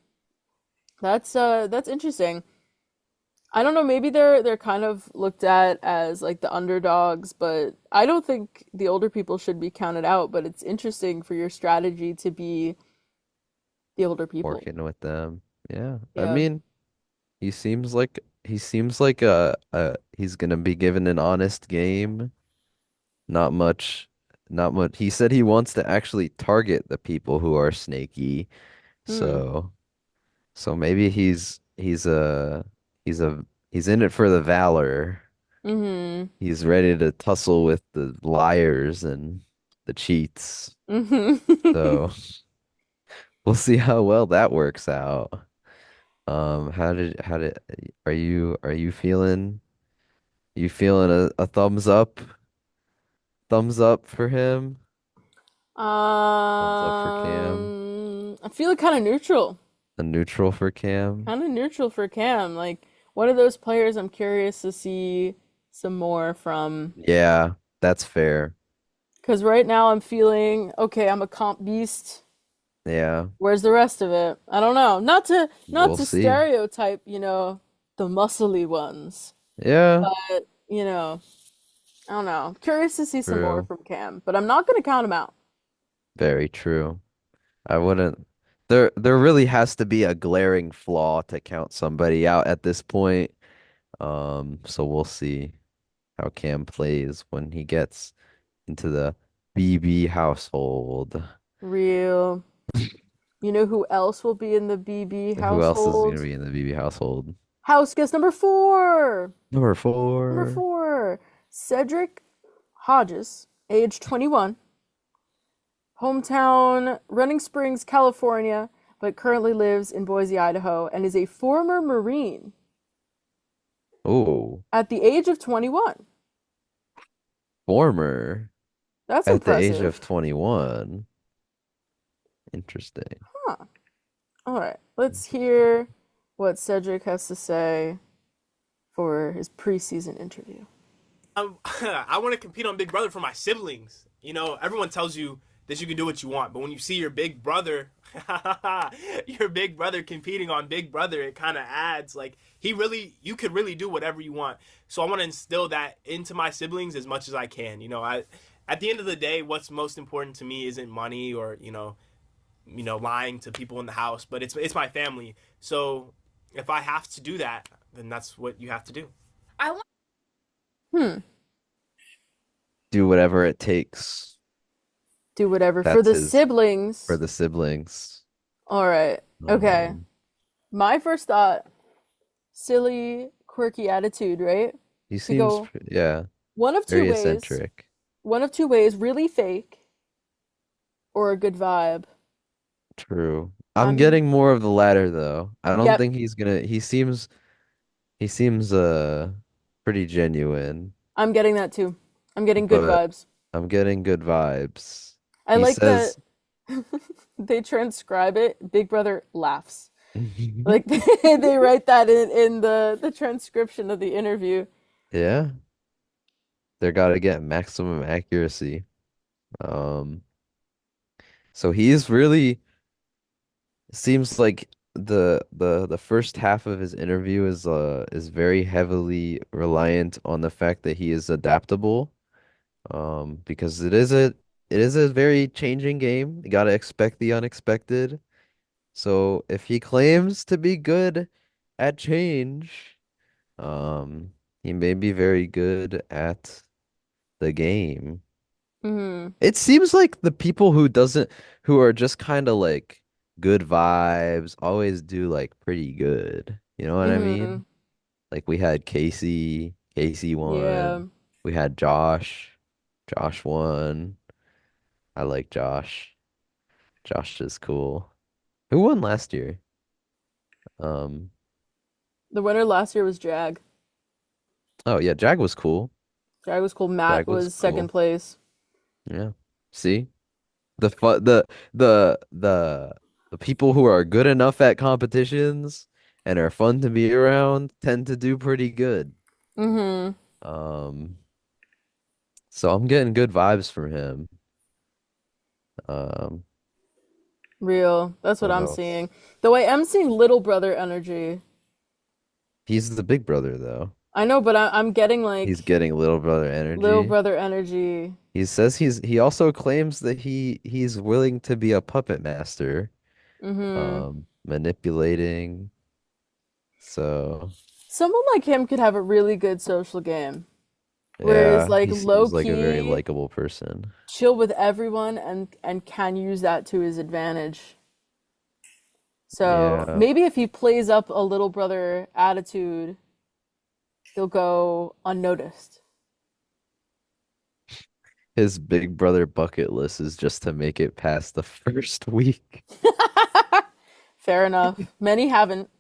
That's interesting. I don't know, maybe they're kind of looked at as like the underdogs, but I don't think the older people should be counted out, but it's interesting for your strategy to be the older people. Working with them. Yeah. I Yeah. mean, he seems like he's gonna be given an honest game. Not much, not much. He said he wants to actually target the people who are snaky. Hmm. So, so maybe he's a he's in it for the valor. Mm-hmm. He's ready to tussle with the liars and the cheats. Mm-hmm. So, we'll see how well that works out. How did are you feeling a thumbs up for him? Thumbs up for Cam. I feel like kind of neutral. A neutral for Cam. Kind of neutral for Cam. Like one of those players I'm curious to see some more from. Yeah, that's fair. Because right now I'm feeling, okay, I'm a comp beast. Yeah, Where's the rest of it? I don't know. Not we'll to see. stereotype, the muscly ones. Yeah, But, I don't know. Curious to see some more true. from Cam, but I'm not gonna count him out. Very true. I wouldn't. There really has to be a glaring flaw to count somebody out at this point. So we'll see how Cam plays when he gets into the BB household. Real. You know who else will be in the BB Who else is gonna household? be in the BB household? House guest number four. Number Number 4. four. Cedric Hodges, age 21, hometown Running Springs, California, but currently lives in Boise, Idaho, and is a former Marine Oh, at the age of 21. former That's at the age of impressive. 21. Interesting. Huh. All right, let's hear what Cedric has to say for his preseason interview. I want to compete on Big Brother for my siblings. You know, everyone tells you that you can do what you want, but when you see your big brother, your big brother competing on Big Brother, it kind of adds like you could really do whatever you want. So I want to instill that into my siblings as much as I can. You know, at the end of the day, what's most important to me isn't money or lying to people in the house, but it's my family. So if I have to do that, then that's what you have to do. I want Hmm. Do whatever it takes. Do whatever for That's the his for siblings. the siblings. All right. Okay. Um, My first thought, silly, quirky attitude, right? he Could seems, go yeah, one of two very ways. eccentric. One of two ways, really fake or a good vibe. True. I'm I'm, getting more of the latter though. I don't yep, think he seems pretty genuine, I'm getting that too. I'm getting good but vibes. I'm getting good vibes. I He like that says they transcribe it. Big Brother laughs. Like they write that in the transcription of the interview. yeah, they gotta get maximum accuracy. Um, so he's really seems like the first half of his interview is very heavily reliant on the fact that he is adaptable. Because it is a very changing game. You gotta expect the unexpected. So if he claims to be good at change, he may be very good at the game. Hmm. It seems like the people who are just kind of like good vibes always do like pretty good. You know what I Hmm. mean? Like we had Casey Yeah. won. We had Josh won. I like Josh. Josh is cool. Who won last year? Um, The winner last year was Jag. Oh yeah, Jag was cool. Jag was cool. Matt Jag was was second cool. place. Yeah. See? The fu the people who are good enough at competitions and are fun to be around tend to do pretty good. Mm-hmm. Um, so I'm getting good vibes from him. Um, Real. That's what what I'm else? seeing. Though I am seeing little brother energy. He's the big brother though. I know, but I'm getting He's like getting little brother little energy. brother energy. He says he also claims that he's willing to be a puppet master, Mm-hmm. manipulating. So Someone like him could have a really good social game. Whereas yeah, like he low seems like a very key, likable person. chill with everyone and can use that to his advantage. So Yeah, maybe if he plays up a little brother attitude, he'll go unnoticed. his big brother bucket list is just to make it past the first week. Fair enough. Many haven't.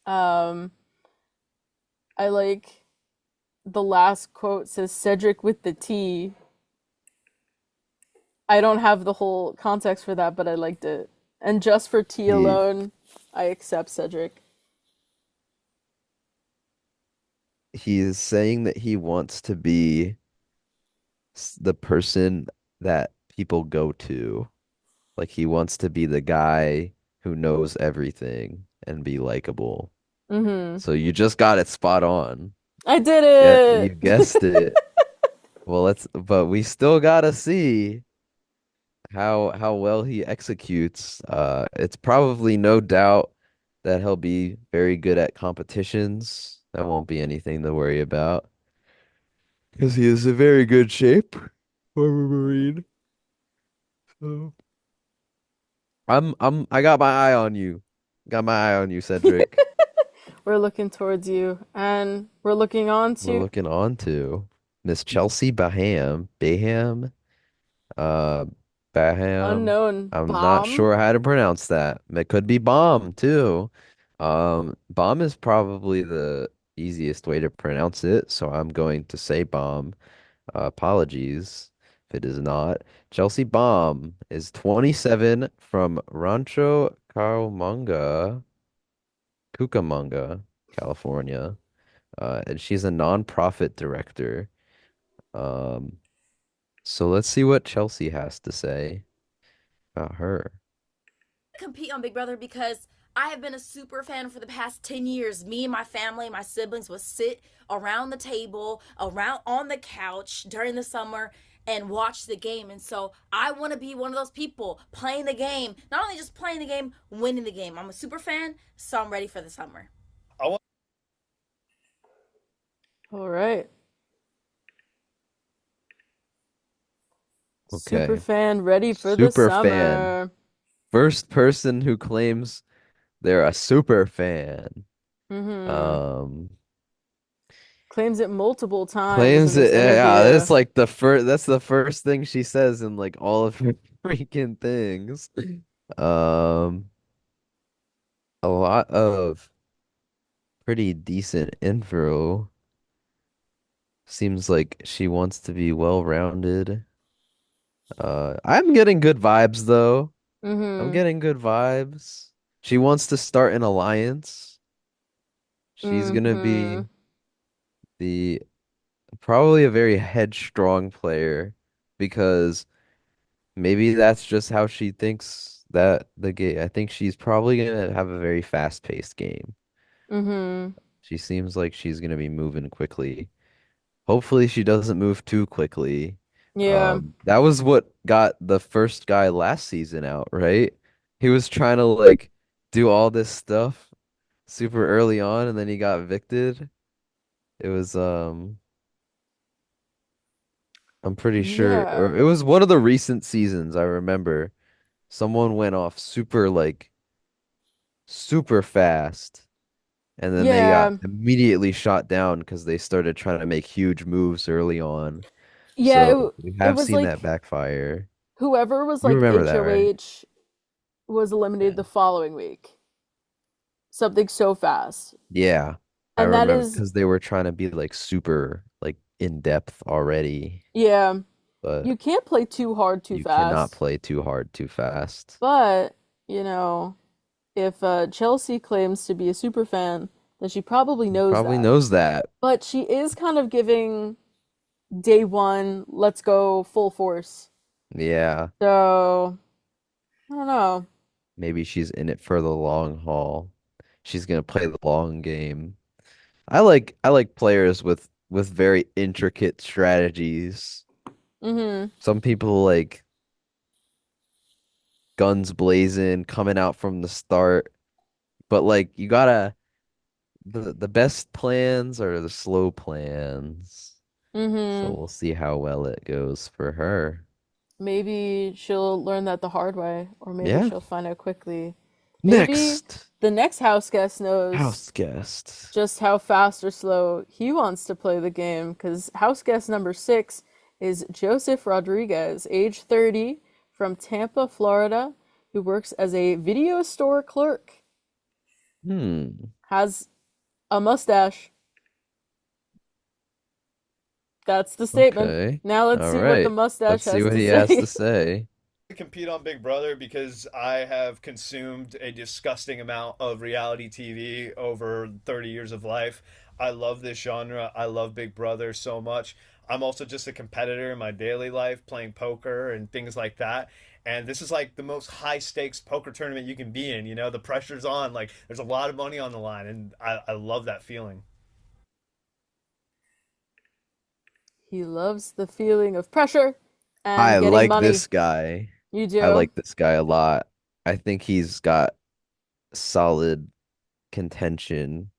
Um, I like the last quote says Cedric with the T. I don't have the whole context for that, but I liked it. And just for T He alone, I accept Cedric. he is saying that he wants to be the person that people go to. Like he wants to be the guy who knows everything and be likable. Mm-hmm. So you just got it spot on. I did Yeah, you it. guessed it. Well, but we still gotta see how well he executes. It's probably no doubt that he'll be very good at competitions. That won't be anything to worry about because he is in very good shape. Former Marine. So I got my eye on you. Got my eye on you, Cedric. We're looking towards you, and we're looking on We're to looking on to Miss Chelsea Baham. Uh, Baham. unknown I'm not bomb. sure how to pronounce that. It could be bomb too. Bomb is probably the easiest way to pronounce it, so I'm going to say bomb. Apologies if it is not. Chelsea Bomb is 27 from Rancho Cucamonga, California. And she's a nonprofit director. Um, so let's see what Chelsea has to say about her. Compete on Big Brother because I have been a super fan for the past 10 years. Me and my family, my siblings would sit around the table, around on the couch during the summer and watch the game. And so I want to be one of those people playing the game, not only just playing the game, winning the game. I'm a super fan, so I'm ready for the summer. All right. Super Okay. fan ready for the Super fan. summer. First person who claims they're a super fan. Mm-hmm. Um, Claims it multiple times in claims this it. Yeah, interview. that's like the first. That's the first thing she says in like all of her freaking things. Um, a lot of pretty decent info. Seems like she wants to be well-rounded. I'm getting good vibes though. I'm Mm-hmm. getting good vibes. She wants to start an alliance. She's gonna Mm-hmm. be the probably a very headstrong player because maybe that's just how she thinks that the game. I think she's probably gonna have a very fast-paced game. Mm-hmm. She seems like she's gonna be moving quickly. Hopefully she doesn't move too quickly. Yeah. That was what got the first guy last season out, right? He was trying to like do all this stuff super early on and then he got evicted. It was I'm pretty sure or Yeah. it was one of the recent seasons I remember. Someone went off super fast and then they got Yeah. immediately shot down because they started trying to make huge moves early on. Yeah, So we it have was seen that like backfire. whoever was You like remember that, right? HOH was eliminated Yeah. the following week. something so fast. Yeah. I And that remember is, because they were trying to be like super like in depth already, yeah, but you can't play too hard too you cannot fast. play too hard too fast. But, you know, if Chelsea claims to be a super fan, then she probably knows Probably that. knows that. But she is kind of giving day one, let's go full force. Yeah. So, I don't know. Maybe she's in it for the long haul. She's gonna play the long game. I like players with very intricate strategies. Mm-hmm. Some people like guns blazing, coming out from the start, but like you gotta the best plans are the slow plans. So Mm-hmm. we'll see how well it goes for her. Maybe she'll learn that the hard way, or maybe Yeah. she'll find out quickly. Maybe Next, the next house guest knows house guest. just how fast or slow he wants to play the game, because house guest number 6 is Joseph Rodriguez, age 30, from Tampa, Florida, who works as a video store clerk, has a mustache. That's the statement. Okay. Now let's All see what the right. mustache Let's see has what to he has say. to say. Compete on Big Brother because I have consumed a disgusting amount of reality TV over 30 years of life. I love this genre. I love Big Brother so much. I'm also just a competitor in my daily life, playing poker and things like that. And this is like the most high stakes poker tournament you can be in. You know, the pressure's on. Like, there's a lot of money on the line, and I love that feeling. He loves the feeling of pressure I and getting like money. this guy. You I do? like this guy a lot. I think he's got solid contention.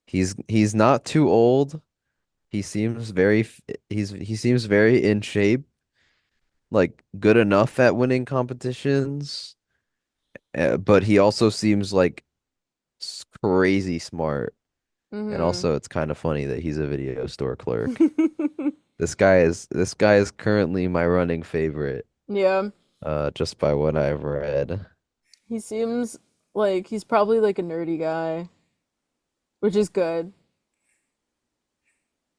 He's not too old. He seems he seems very in shape, like good enough at winning competitions. But he also seems like crazy smart. And Mm-hmm. also it's kind of funny that he's a video store clerk. This guy is currently my running favorite, Yeah. just by what I've read. He seems like he's probably like a nerdy guy, which is good.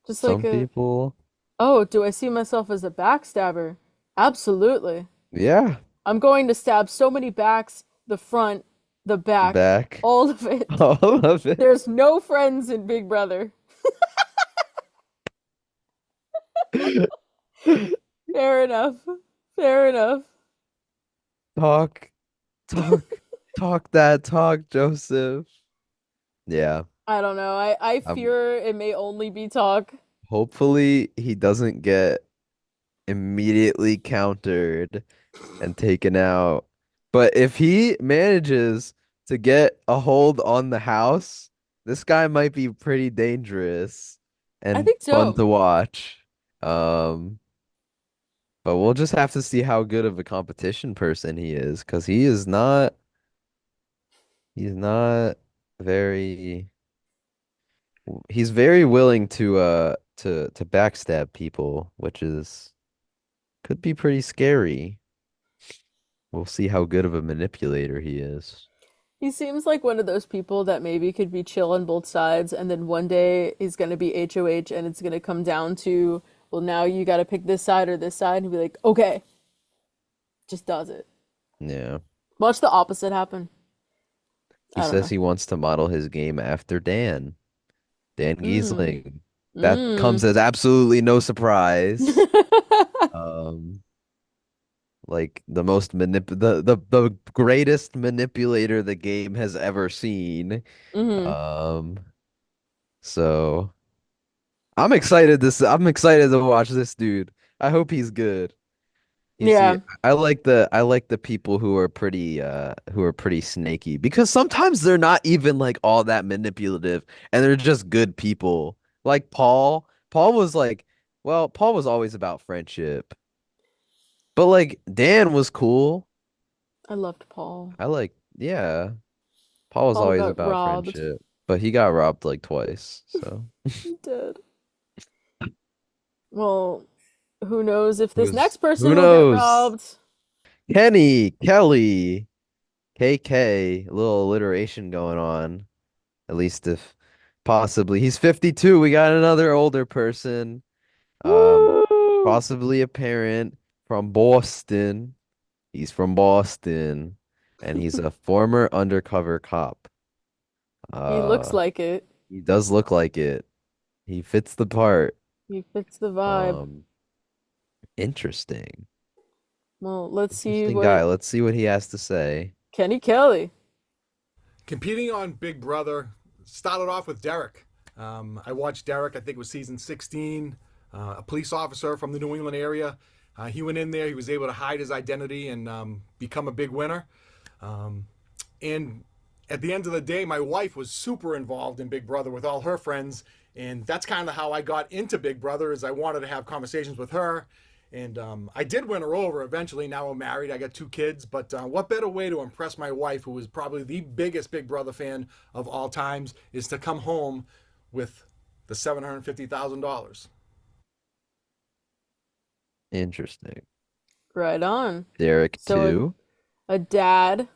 Just like Some a, people, oh, do I see myself as a backstabber? Absolutely. yeah, I'm going to stab so many backs, the front, the back, back all of it. all of it. There's no friends in Big Brother. Fair enough. Fair enough. Talk, talk, talk that talk, Joseph. Yeah, I don't know. I um, fear it may only be talk. hopefully he doesn't get immediately countered and taken out. But if he manages to get a hold on the house, this guy might be pretty dangerous I and think fun so. to watch. Um, but we'll just have to see how good of a competition person he is, because he's not very he's very willing to backstab people, which is could be pretty scary. We'll see how good of a manipulator he is. He seems like one of those people that maybe could be chill on both sides, and then one day he's going to be HOH, and it's going to come down to, well, now you got to pick this side or this side, and he'll be like, okay, just does it. Yeah. Watch the opposite happen. He I don't says know. he wants to model his game after Dan Mm. Giesling. That comes Mm. as absolutely no surprise. Um, like the greatest manipulator the game has ever seen. Hmm. Um, so I'm excited to watch this dude. I hope he's good. You see, Yeah. I like the people who are pretty snaky, because sometimes they're not even like all that manipulative and they're just good people. Like Paul. Paul was like, well, Paul was always about friendship. But like Dan was cool. I loved Paul. Yeah. Paul was Paul always got about robbed. friendship, but he got robbed like twice. So He did. Well, who knows if this next who person will get knows? robbed? Kenny, Kelly, KK, a little alliteration going on. At least if possibly he's 52. We got another older person. Um, Woo! Possibly a parent from Boston. He's from Boston, and he's a former undercover cop. He looks Uh, like it. he does look like it. He fits the part. He fits the vibe. Um, Interesting. Well, let's see Interesting what guy. Let's see what he has to say. Kenny Kelly. Competing on Big Brother started off with Derek. I watched Derek, I think it was season 16, a police officer from the New England area. He went in there, he was able to hide his identity and become a big winner. And at the end of the day, my wife was super involved in Big Brother with all her friends. And that's kind of how I got into Big Brother, is I wanted to have conversations with her. And I did win her over eventually. Now I'm married. I got 2 kids. But what better way to impress my wife, who is probably the biggest Big Brother fan of all times, is to come home with the $750,000. Interesting. Right on. Derek So 2. a dad,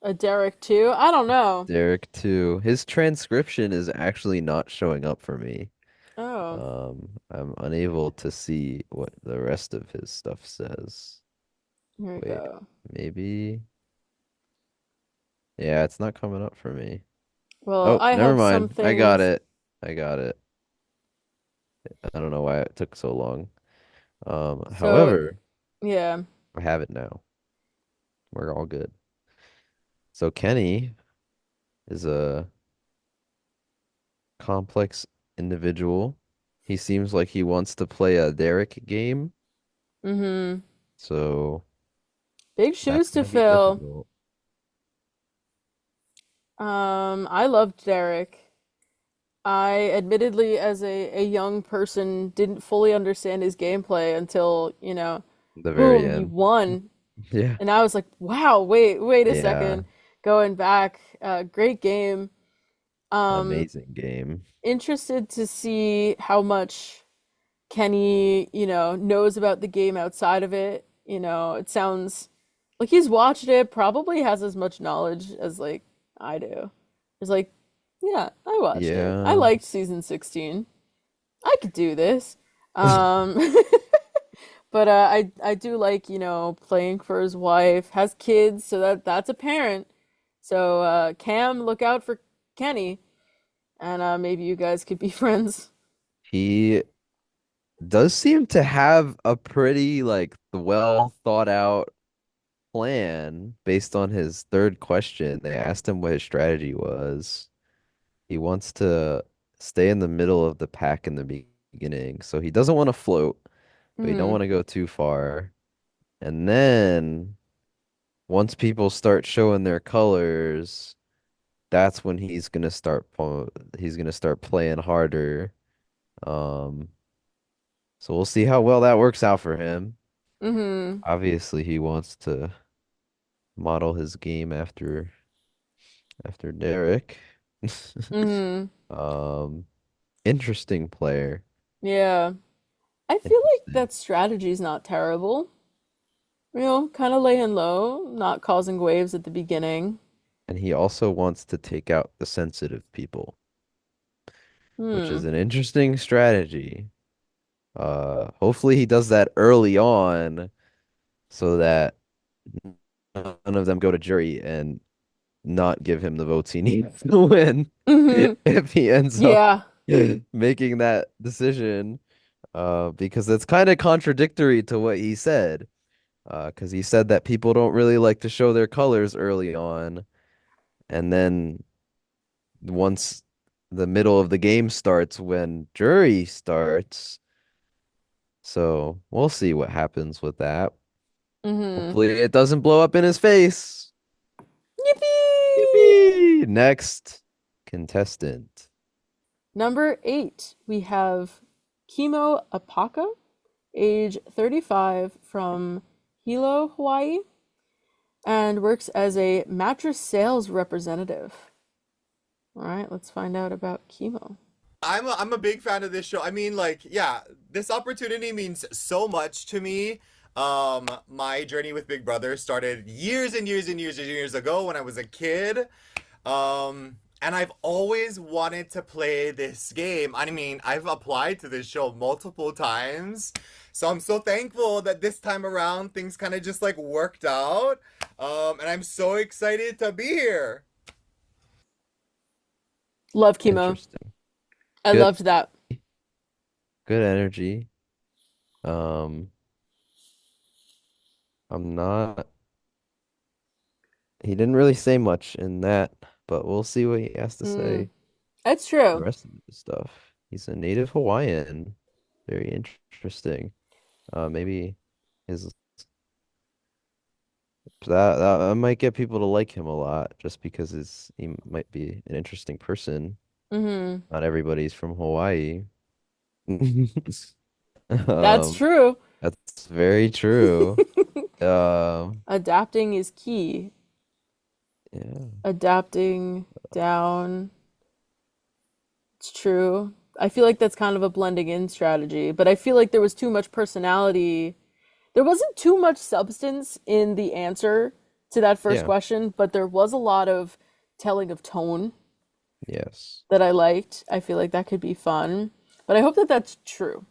a Derek too. I don't know. Derek 2. His transcription is actually not showing up for me. Oh, I'm unable to see what the rest of his stuff says. here we Wait, go. maybe. Yeah, it's not coming up for me. Well, Oh, I never have some mind. I got things. it. I got it. I don't know why it took so long. So, However, yeah. I have it now. We're all good. So Kenny is a complex individual. He seems like he wants to play a Derek game, Mm-hmm. so Big that's shoes to gonna be fill. difficult. I loved Derek. I admittedly, as a young person, didn't fully understand his gameplay until, The very boom, he end. won. Yeah. And I was like, wow, wait a Yeah. second. Going back, great game. Amazing game. Interested to see how much Kenny, knows about the game outside of it. It sounds like he's watched it, probably has as much knowledge as like I do. It's like, yeah, I watched it. I Yeah. liked season 16. I could do this. Um, but I do like, playing for his wife, has kids, so that's a parent. So Cam, look out for Kenny, and maybe you guys could be friends. He does seem to have a pretty like well thought out plan based on his third question. They asked him what his strategy was. He wants to stay in the middle of the pack in the beginning. So he doesn't want to float, but he don't Hmm. want to go too far. And then once people start showing their colors, that's when he's gonna start playing harder. Um, so we'll see how well that works out for him. Hmm. Obviously, he wants to model his game after Derek. Hmm. Um, Interesting player. Yeah. I feel like Interesting. that strategy's not terrible. Kind of laying low, not causing waves at the beginning. And he also wants to take out the sensitive people, which is Hmm. an interesting strategy. Hopefully he does that early on so that none of them go to jury and not give him the votes he needs to win Hmm. if he ends up Yeah. making that decision. Because it's kind of contradictory to what he said. Because he said that people don't really like to show their colors early on, and then once the middle of the game starts, when jury starts. So we'll see what happens with that. Hmm. Hopefully it doesn't blow up in his face. Yippee! Yippee! Next contestant. Number 8, we have Kimo Apaka, age 35, from Hilo, Hawaii, and works as a mattress sales representative. All right, let's find out about Kimo. I'm a big fan of this show. I mean, like, yeah, this opportunity means so much to me. My journey with Big Brother started years and years and years and years ago when I was a kid. And I've always wanted to play this game. I mean, I've applied to this show multiple times. So I'm so thankful that this time around things kind of just like worked out. And I'm so excited to be here. Love chemo. Interesting. I Good. loved that. Good energy. Um, I'm not. He didn't really say much in that, but we'll see what he has to say. That's The true. rest of the stuff. He's a native Hawaiian. Very interesting. Maybe his that might get people to like him a lot just because he might be an interesting person. Mm-hmm. Not everybody's from Hawaii. That's Um, true. that's very true. Adapting is key. Yeah. Adapting down. It's true. I feel like that's kind of a blending in strategy, but I feel like there was too much personality. There wasn't too much substance in the answer to that first Yeah. question, but there was a lot of telling of tone Yes. that I liked. I feel like that could be fun, but I hope that that's true.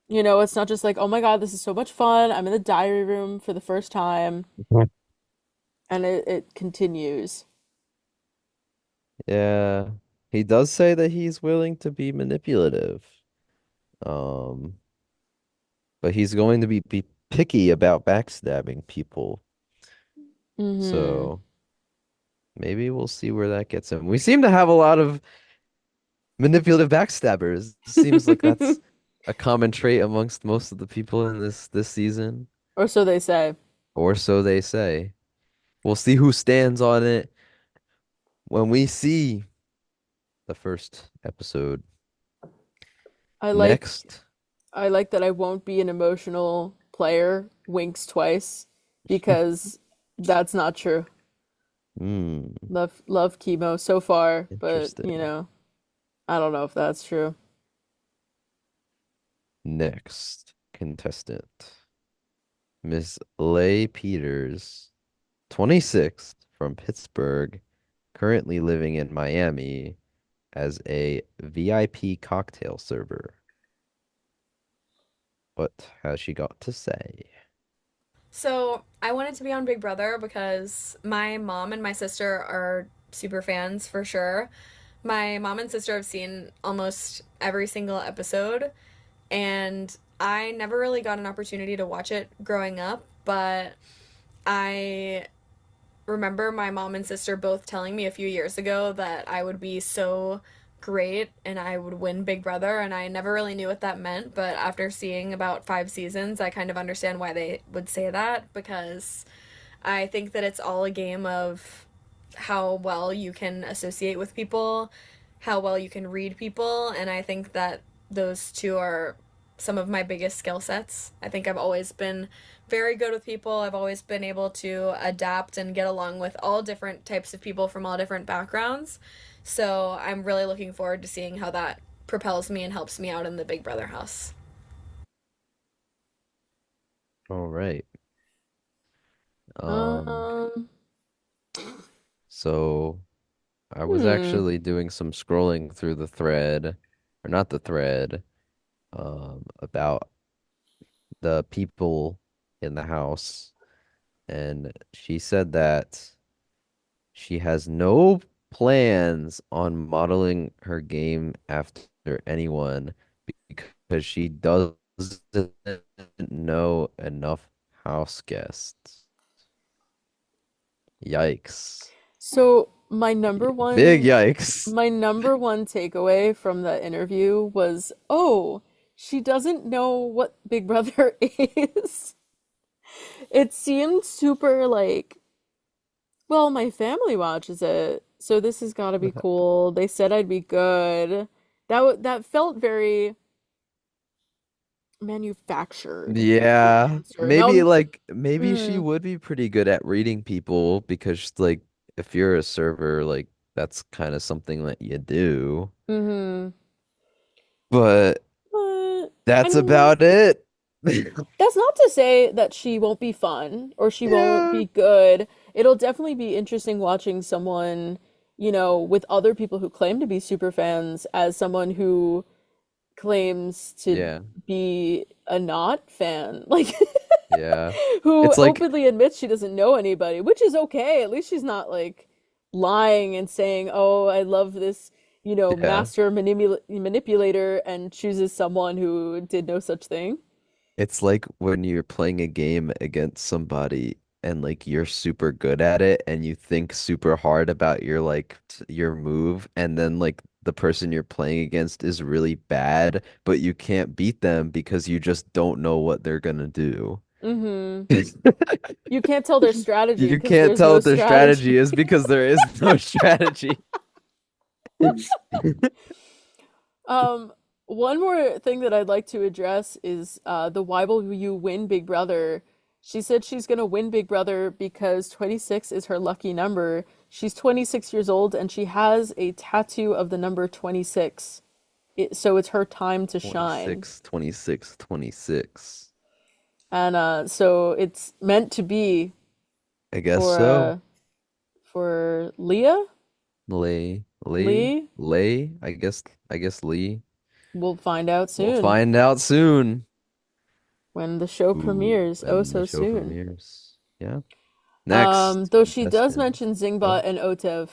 You know, it's not just like, oh my God, this is so much fun. I'm in the diary room for the first time, and it continues. Yeah. He does say that he's willing to be manipulative. Um, but he's going to be picky about backstabbing people. Mm-hmm. So maybe we'll see where that gets him. We seem to have a lot of manipulative backstabbers. Seems like that's a common trait amongst most of the people in this season, Or so they say. or so they say. We'll see who stands on it when we see the first episode. I like Next, I like that I won't be an emotional player, winks twice, because that's not true. Love chemo so far, but interesting. I don't know if that's true. Next contestant, Miss Leigh Peters, 26, from Pittsburgh, currently living in Miami as a VIP cocktail server. What has she got to say? So I wanted to be on Big Brother because my mom and my sister are super fans for sure. My mom and sister have seen almost every single episode, and I never really got an opportunity to watch it growing up, but I remember my mom and sister both telling me a few years ago that I would be so great and I would win Big Brother, and I never really knew what that meant, but after seeing about 5 seasons, I kind of understand why they would say that, because I think that it's all a game of how well you can associate with people, how well you can read people, and I think that those two are some of my biggest skill sets. I think I've always been very good with people. I've always been able to adapt and get along with all different types of people from all different backgrounds. So I'm really looking forward to seeing how that propels me and helps me out in the Big Brother house. All right. Um, So I was hmm. actually doing some scrolling through the thread, or not the thread, about the people in the house, and she said that she has no plans on modeling her game after anyone because she doesn't know enough house guests. Yikes. So my number Big one yikes. my number one takeaway from the interview was, oh, she doesn't know what Big Brother is. It seemed super like, well, my family watches it, so this has got to be cool. They said I'd be good. That felt very manufactured, the Yeah, answer. Now, maybe she mm, would be pretty good at reading people because like if you're a server, like that's kind of something that you do. mm-hmm. But But I that's mean, about it. That's not to say that she won't be fun or she won't Yeah. be good. It'll definitely be interesting watching someone, with other people who claim to be super fans as someone who claims to Yeah. be a not fan. Like Yeah. who It's like, openly admits she doesn't know anybody, which is okay. At least she's not like lying and saying, "Oh, I love this, yeah. master manipulator," and chooses someone who did no such thing. It's like when you're playing a game against somebody and like you're super good at it and you think super hard about your your move and then like the person you're playing against is really bad, but you can't beat them because you just don't know what they're gonna do. Hmm. You can't tell their strategy You because can't there's tell no what their strategy strategy. is because there is no strategy. Um, One more thing that I'd like to address is the why will you win Big Brother? She said she's gonna win Big Brother because 26 is her lucky number. She's 26 years old and she has a tattoo of the number 26. So it's her time to shine. 26, 26, 26. And so it's meant to be I guess for so. Leah? Lee, I guess Lee. We'll find out We'll soon find out soon. when the show Ooh, premieres. Oh, when the so show soon. premieres. Yeah. Next Though she does contestant. mention Oh, Zingbot and Otev.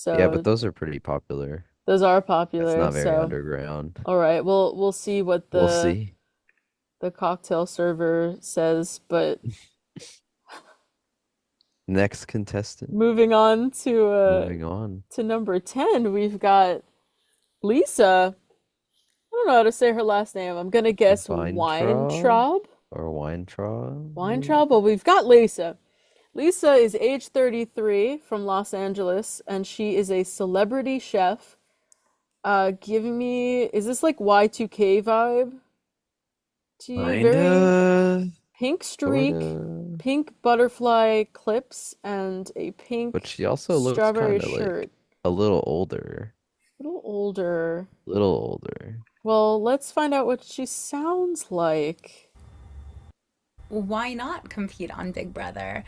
yeah, but So those are pretty popular. those are That's popular. not very So underground. all right, we'll see what We'll the see. cocktail server says, but Next contestant. moving on Moving on. to number 10, we've got Lisa. I don't know how to say her last name. I'm gonna guess Weintraub Weintraub. or Weintraub? Weintraub. Well, we've got Lisa. Lisa is age 33 from Los Angeles, and she is a celebrity chef. Is this like Y2K vibe to you? Very Kinda, pink streak, sorta. pink butterfly clips, and a But pink she also looks strawberry kind of shirt. like a little older. A little older. Little older. Well, let's find out what she sounds like. Why not compete on Big Brother?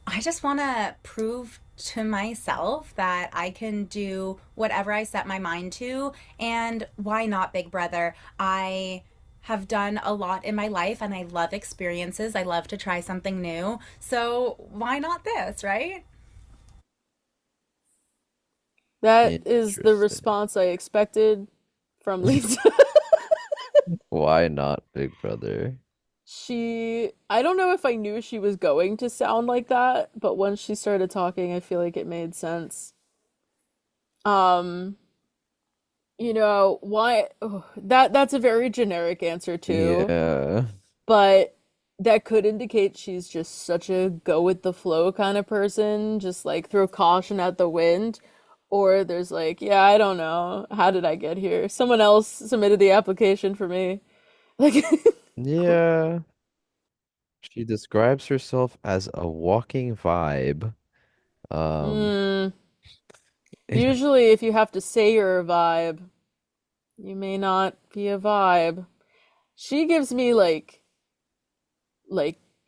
I just want to prove to myself that I can do whatever I set my mind to. And why not Big Brother? I have done a lot in my life and I love experiences. I love to try something new. So why not this, right? That is the Interesting. response I expected from Lisa. Why not Big Brother? I don't know if I knew she was going to sound like that, but once she started talking, I feel like it made sense. Um, why that's a very generic answer too, Yeah. but that could indicate she's just such a go with the flow kind of person, just like throw caution at the wind. Or there's like, yeah, I don't know. How did I get here? Someone else submitted the application for me. Like, Yeah. She describes herself as a walking vibe. Um, mm, usually if you have to say you're a vibe, you may not be a vibe. She gives me like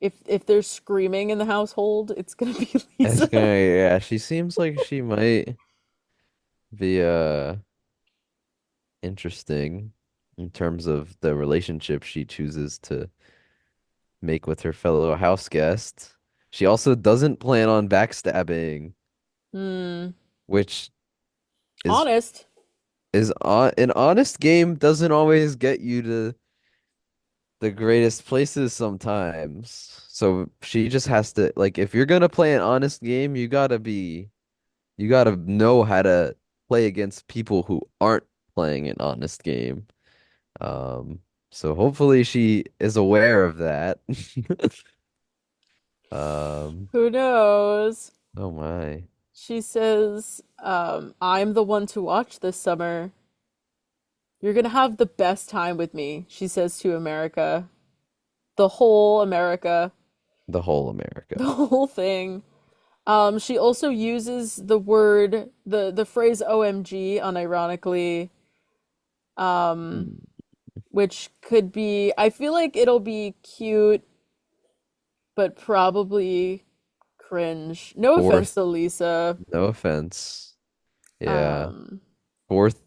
if there's screaming in the household, it's gonna be Lisa. yeah, she seems like she might be interesting in terms of the relationship she chooses to make with her fellow house guest. She also doesn't plan on backstabbing, Hmm. which is Honest. an honest game doesn't always get you to the greatest places sometimes. So she just has to like if you're gonna play an honest game, you gotta know how to play against people who aren't playing an honest game. Um, so hopefully she is aware of that. Who knows? Oh my. She says, I'm the one to watch this summer. You're gonna have the best time with me, she says to America. The whole America. The whole The America. whole thing. She also uses the phrase OMG unironically. Um, which could be, I feel like it'll be cute, but probably cringe. No offense Fourth, to Lisa. no offense. Yeah. Um, Fourth,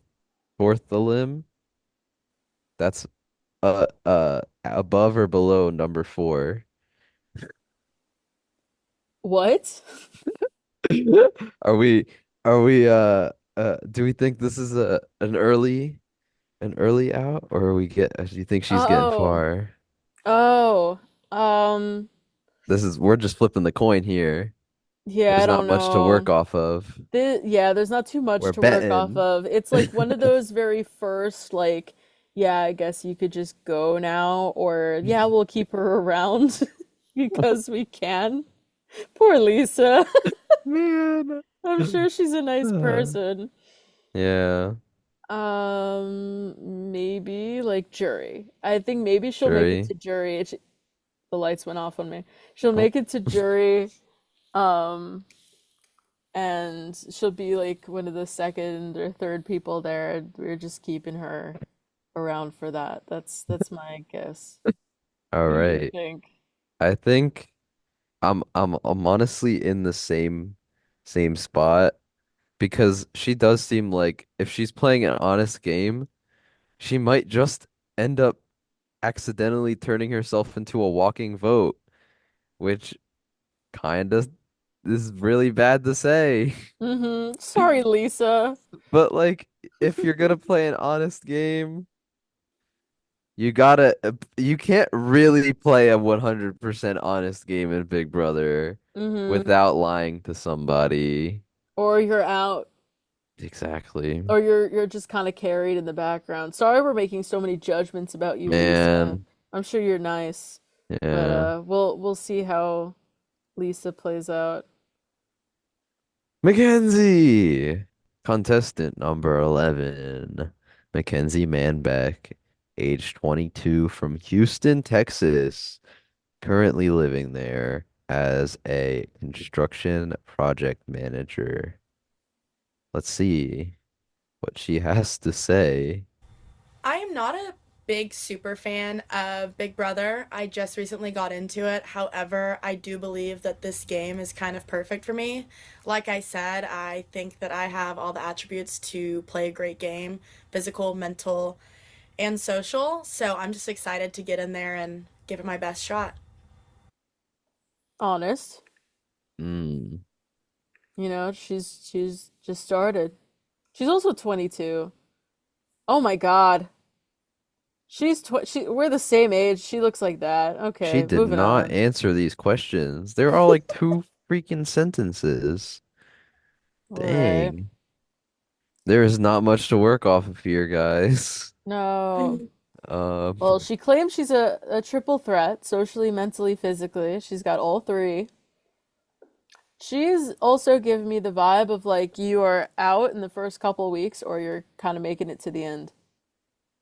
fourth the limb. That's above or below number 4. what? Are we are we do we think this is an early out, or are we get do you think she's getting Oh, far? oh, um, We're just flipping the coin here. yeah, I There's not don't much to work know. off of. Yeah, there's not too much We're to work off betting. of. It's like one of those very first, like, yeah, I guess you could just go now, or yeah, we'll keep her around because we can. Poor Lisa. Man. I'm sure she's a nice person. Yeah, Maybe like jury. I think maybe she'll make it jury. to jury. The lights went off on me. She'll Oh, make it to jury, um, and she'll be like one of the second or third people there. And we're just keeping her around for that. That's my guess. all Who do you right. think? I think I'm honestly in the same spot because she does seem like if she's playing an honest game, she might just end up accidentally turning herself into a walking vote, which kind of is really bad to say. Sorry, Lisa. But like, if you're gonna play an honest game, you can't really play a 100% honest game in Big Brother Mm-hmm. without lying to somebody. Or you're out. Exactly. Or you're just kind of carried in the background. Sorry we're making so many judgments about you, Lisa. Man, I'm sure you're nice, but yeah. we'll see how Lisa plays out. Mackenzie, contestant number 11. Mackenzie Manbeck, age 22, from Houston, Texas, currently living there as a construction project manager. Let's see what she has to say. I am not a big super fan of Big Brother. I just recently got into it. However, I do believe that this game is kind of perfect for me. Like I said, I think that I have all the attributes to play a great game: physical, mental, and social. So I'm just excited to get in there and give it my best shot. Honest, Mm. she's just started. She's also 22. Oh my God. We're the same age. She looks like that. She Okay, did moving not on. answer these questions. They're all like two freaking sentences. All right. Dang. There is not much to work off of here, guys. No. Uh, Well, she claims she's a triple threat, socially, mentally, physically. She's got all three. She's also giving me the vibe of like you are out in the first couple weeks or you're kind of making it to the end.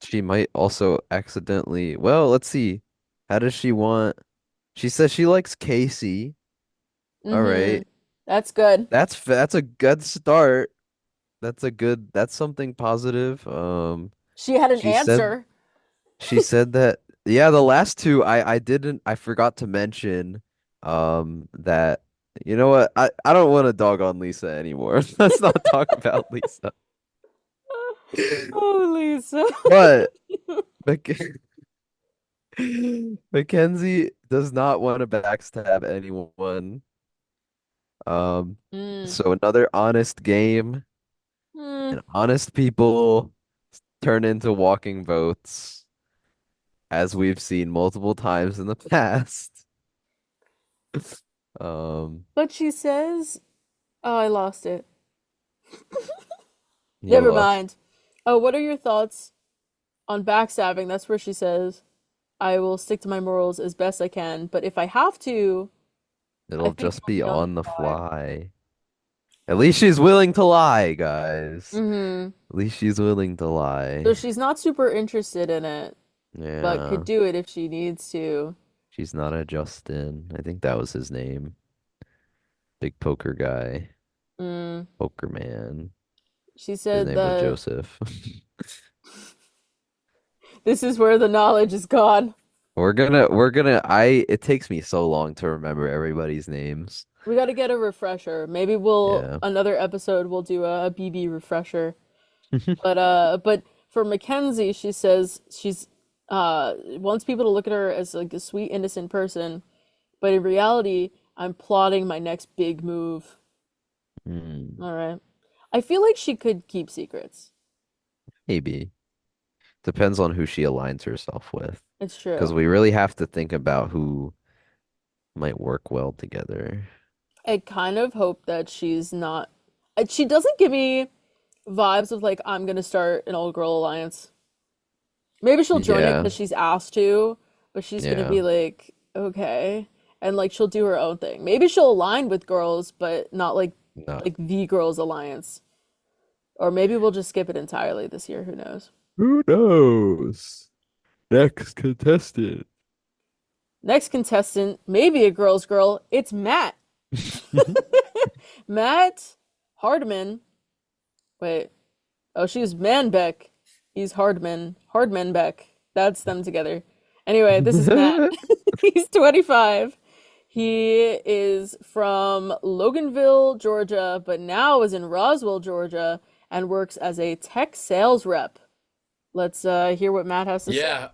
she might also accidentally. Well, let's see. How does she want? She says she likes Casey. All Mm-hmm. right. That's good. That's a good start. That's something positive. She had an She said answer. she said that yeah, the last two I forgot to mention that you know what? I don't want to dog on Lisa anymore. Let's not talk about Lisa. Oh, Lisa. But Mac Mackenzie does not want to backstab anyone. Um, Mm. so another honest game Mm. and honest people turn into walking votes, as we've seen multiple times in the past. But she says, oh, I lost it. You Never lost. mind. Oh, what are your thoughts on backstabbing? That's where she says, I will stick to my morals as best I can, but if I have to, I It'll think just I'll be be on the on the fly. fly. At least she's willing to lie, guys. Mm-hmm. At least she's willing to So lie. she's not super interested in it, but could Yeah. do it if she needs to. She's not a Justin. I think that was his name. Big poker guy. Mm. Poker man. She His said name was that Joseph. This is where the knowledge is gone. It takes me so long to remember everybody's names. We got to get a refresher. Maybe Yeah. another episode we'll do a BB refresher. But for Mackenzie, she says she's wants people to look at her as like a sweet, innocent person, but in reality, I'm plotting my next big move. Hmm, All right. I feel like she could keep secrets. maybe. Depends on who she aligns herself with. It's Because true. we really have to think about who might work well together. I kind of hope that she's not. She doesn't give me vibes of like I'm gonna start an all girl alliance. Maybe she'll join it Yeah, because she's asked to, but she's gonna yeah. be like, okay, and like she'll do her own thing. Maybe she'll align with girls, but not No. like the girls alliance. Or maybe we'll just skip it entirely this year. Who knows? Who knows? Next contestant. Next contestant, maybe a girl's girl. It's Matt. Matt Hardman. Wait. Oh, she's Manbeck. He's Hardman. Hardmanbeck. That's them together. Anyway, this is Matt. He's 25. He is from Loganville, Georgia, but now is in Roswell, Georgia, and works as a tech sales rep. Let's hear what Matt has to say. Yeah,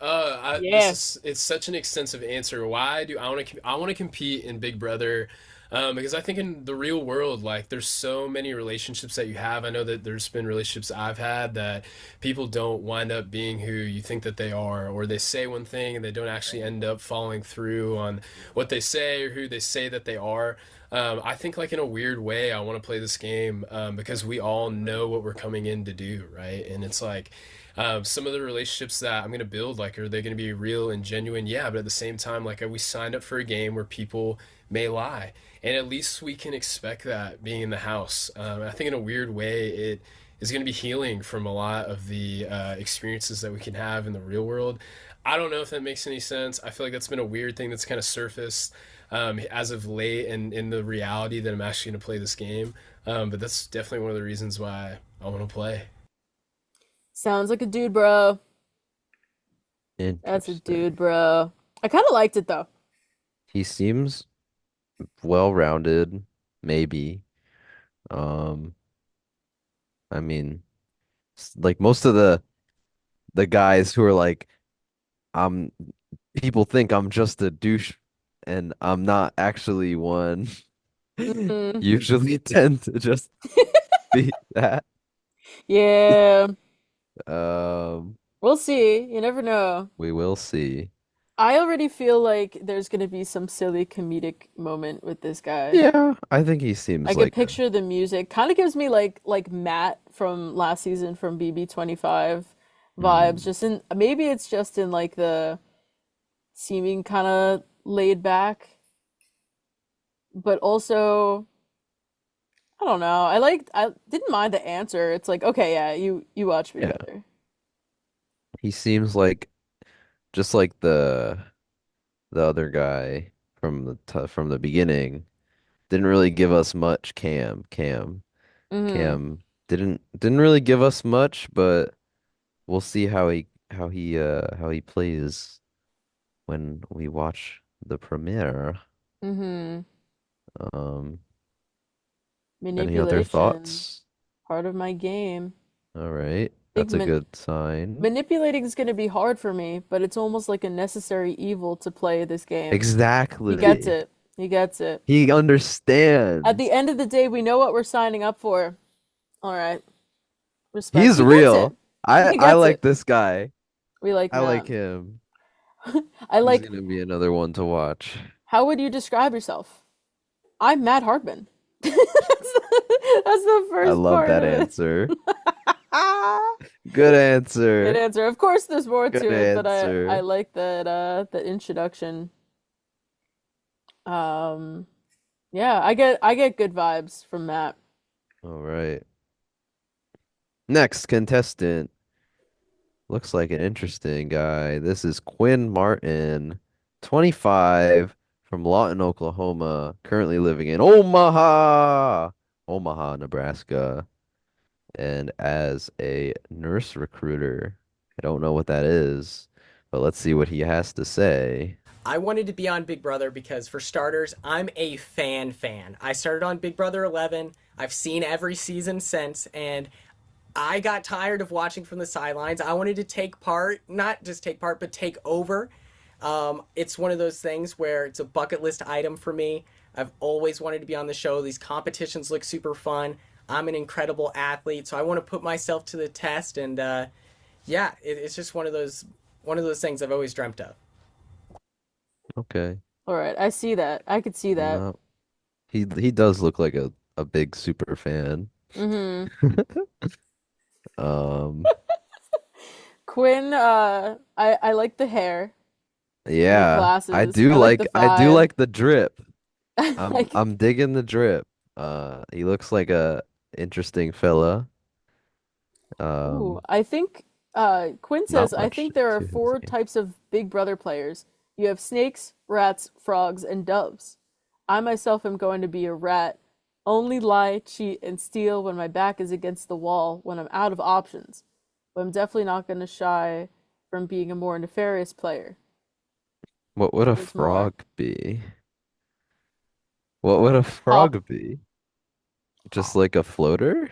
Yeah. it's such an extensive answer. Why do I want to compete in Big Brother? Because I think in the real world, like there's so many relationships that you have. I know that there's been relationships I've had that people don't wind up being who you think that they are, or they say one thing and they don't actually end up following through on what they say or who they say that they are. I think like in a weird way, I want to play this game because we all know what we're coming in to do, right? And it's like some of the relationships that I'm going to build, like, are they going to be real and genuine? Yeah, but at the same time, like, we signed up for a game where people may lie. And at least we can expect that being in the house. I think in a weird way, it is going to be healing from a lot of the experiences that we can have in the real world. I don't know if that makes any sense. I feel like that's been a weird thing that's kind of surfaced as of late and in the reality that I'm actually going to play this game. But that's definitely one of the reasons why I want to play. Sounds like a dude, bro. That's a Interesting. dude, bro. I kind of liked it though. He seems well-rounded, maybe. Um, I mean, like most of the guys who are like, I'm people think I'm just a douche and I'm not actually one, Mhm. usually tend to just be that. Yeah, Um, we'll see. You never know. we will see. I already feel like there's gonna be some silly comedic moment with this guy. Yeah, I think he I seems could like picture the music. Kind of gives me like Matt from last season from BB25 vibes. mm, Just in maybe it's just in like the seeming kind of laid back, but also I don't know. I didn't mind the answer. It's like, okay, yeah, you watch me yeah. better. He seems like just like the other guy from from the beginning didn't really give us much. Mm-hmm. Cam didn't really give us much, but we'll see how he plays when we watch the premiere. Mm-hmm. Um, any other Manipulation, thoughts? part of my game. All right, Big that's a man good sign. Manipulating is going to be hard for me, but it's almost like a necessary evil to play this game. He gets Exactly. it. He gets it. He At the understands. end of the day, we know what we're signing up for. All right. Respect. He's He gets it. real. I He I gets like it. this guy. We like I like Matt. him. I He's like, gonna be another one to watch. how would you describe yourself? I'm Matt Hardman. That's the I first love part that of it. answer. Good Good answer. answer. Of course, there's more Good to it, but I answer. like that introduction. Um, yeah, I get good vibes from Matt. All right. Next contestant. Looks like an interesting guy. This is Quinn Martin, 25, from Lawton, Oklahoma, currently living in Omaha, Nebraska, and as a nurse recruiter. I don't know what that is, but let's see what he has to say. I wanted to be on Big Brother because, for starters, I'm a fan. I started on Big Brother 11. I've seen every season since, and I got tired of watching from the sidelines. I wanted to take part, not just take part, but take over. It's one of those things where it's a bucket list item for me. I've always wanted to be on the show. These competitions look super fun. I'm an incredible athlete, so I want to put myself to the test, and yeah, it's just one of those things I've always dreamt of. Okay. All right, I see that. I could see that. No. He does look like a big super fan. Mm-hmm. Um, Quinn, I like the hair, the yeah, glasses. I do like the vibe. like the drip. Like, I'm digging the drip. He looks like a interesting fella. ooh, I think Quinn Not says, I much think there are to his 4 name. types of Big Brother players. You have snakes, rats, frogs, and doves. I myself am going to be a rat. Only lie, cheat, and steal when my back is against the wall, when I'm out of options. But I'm definitely not going to shy from being a more nefarious player. What would a There's more. frog be? What would a Hop. frog be? Just like a floater?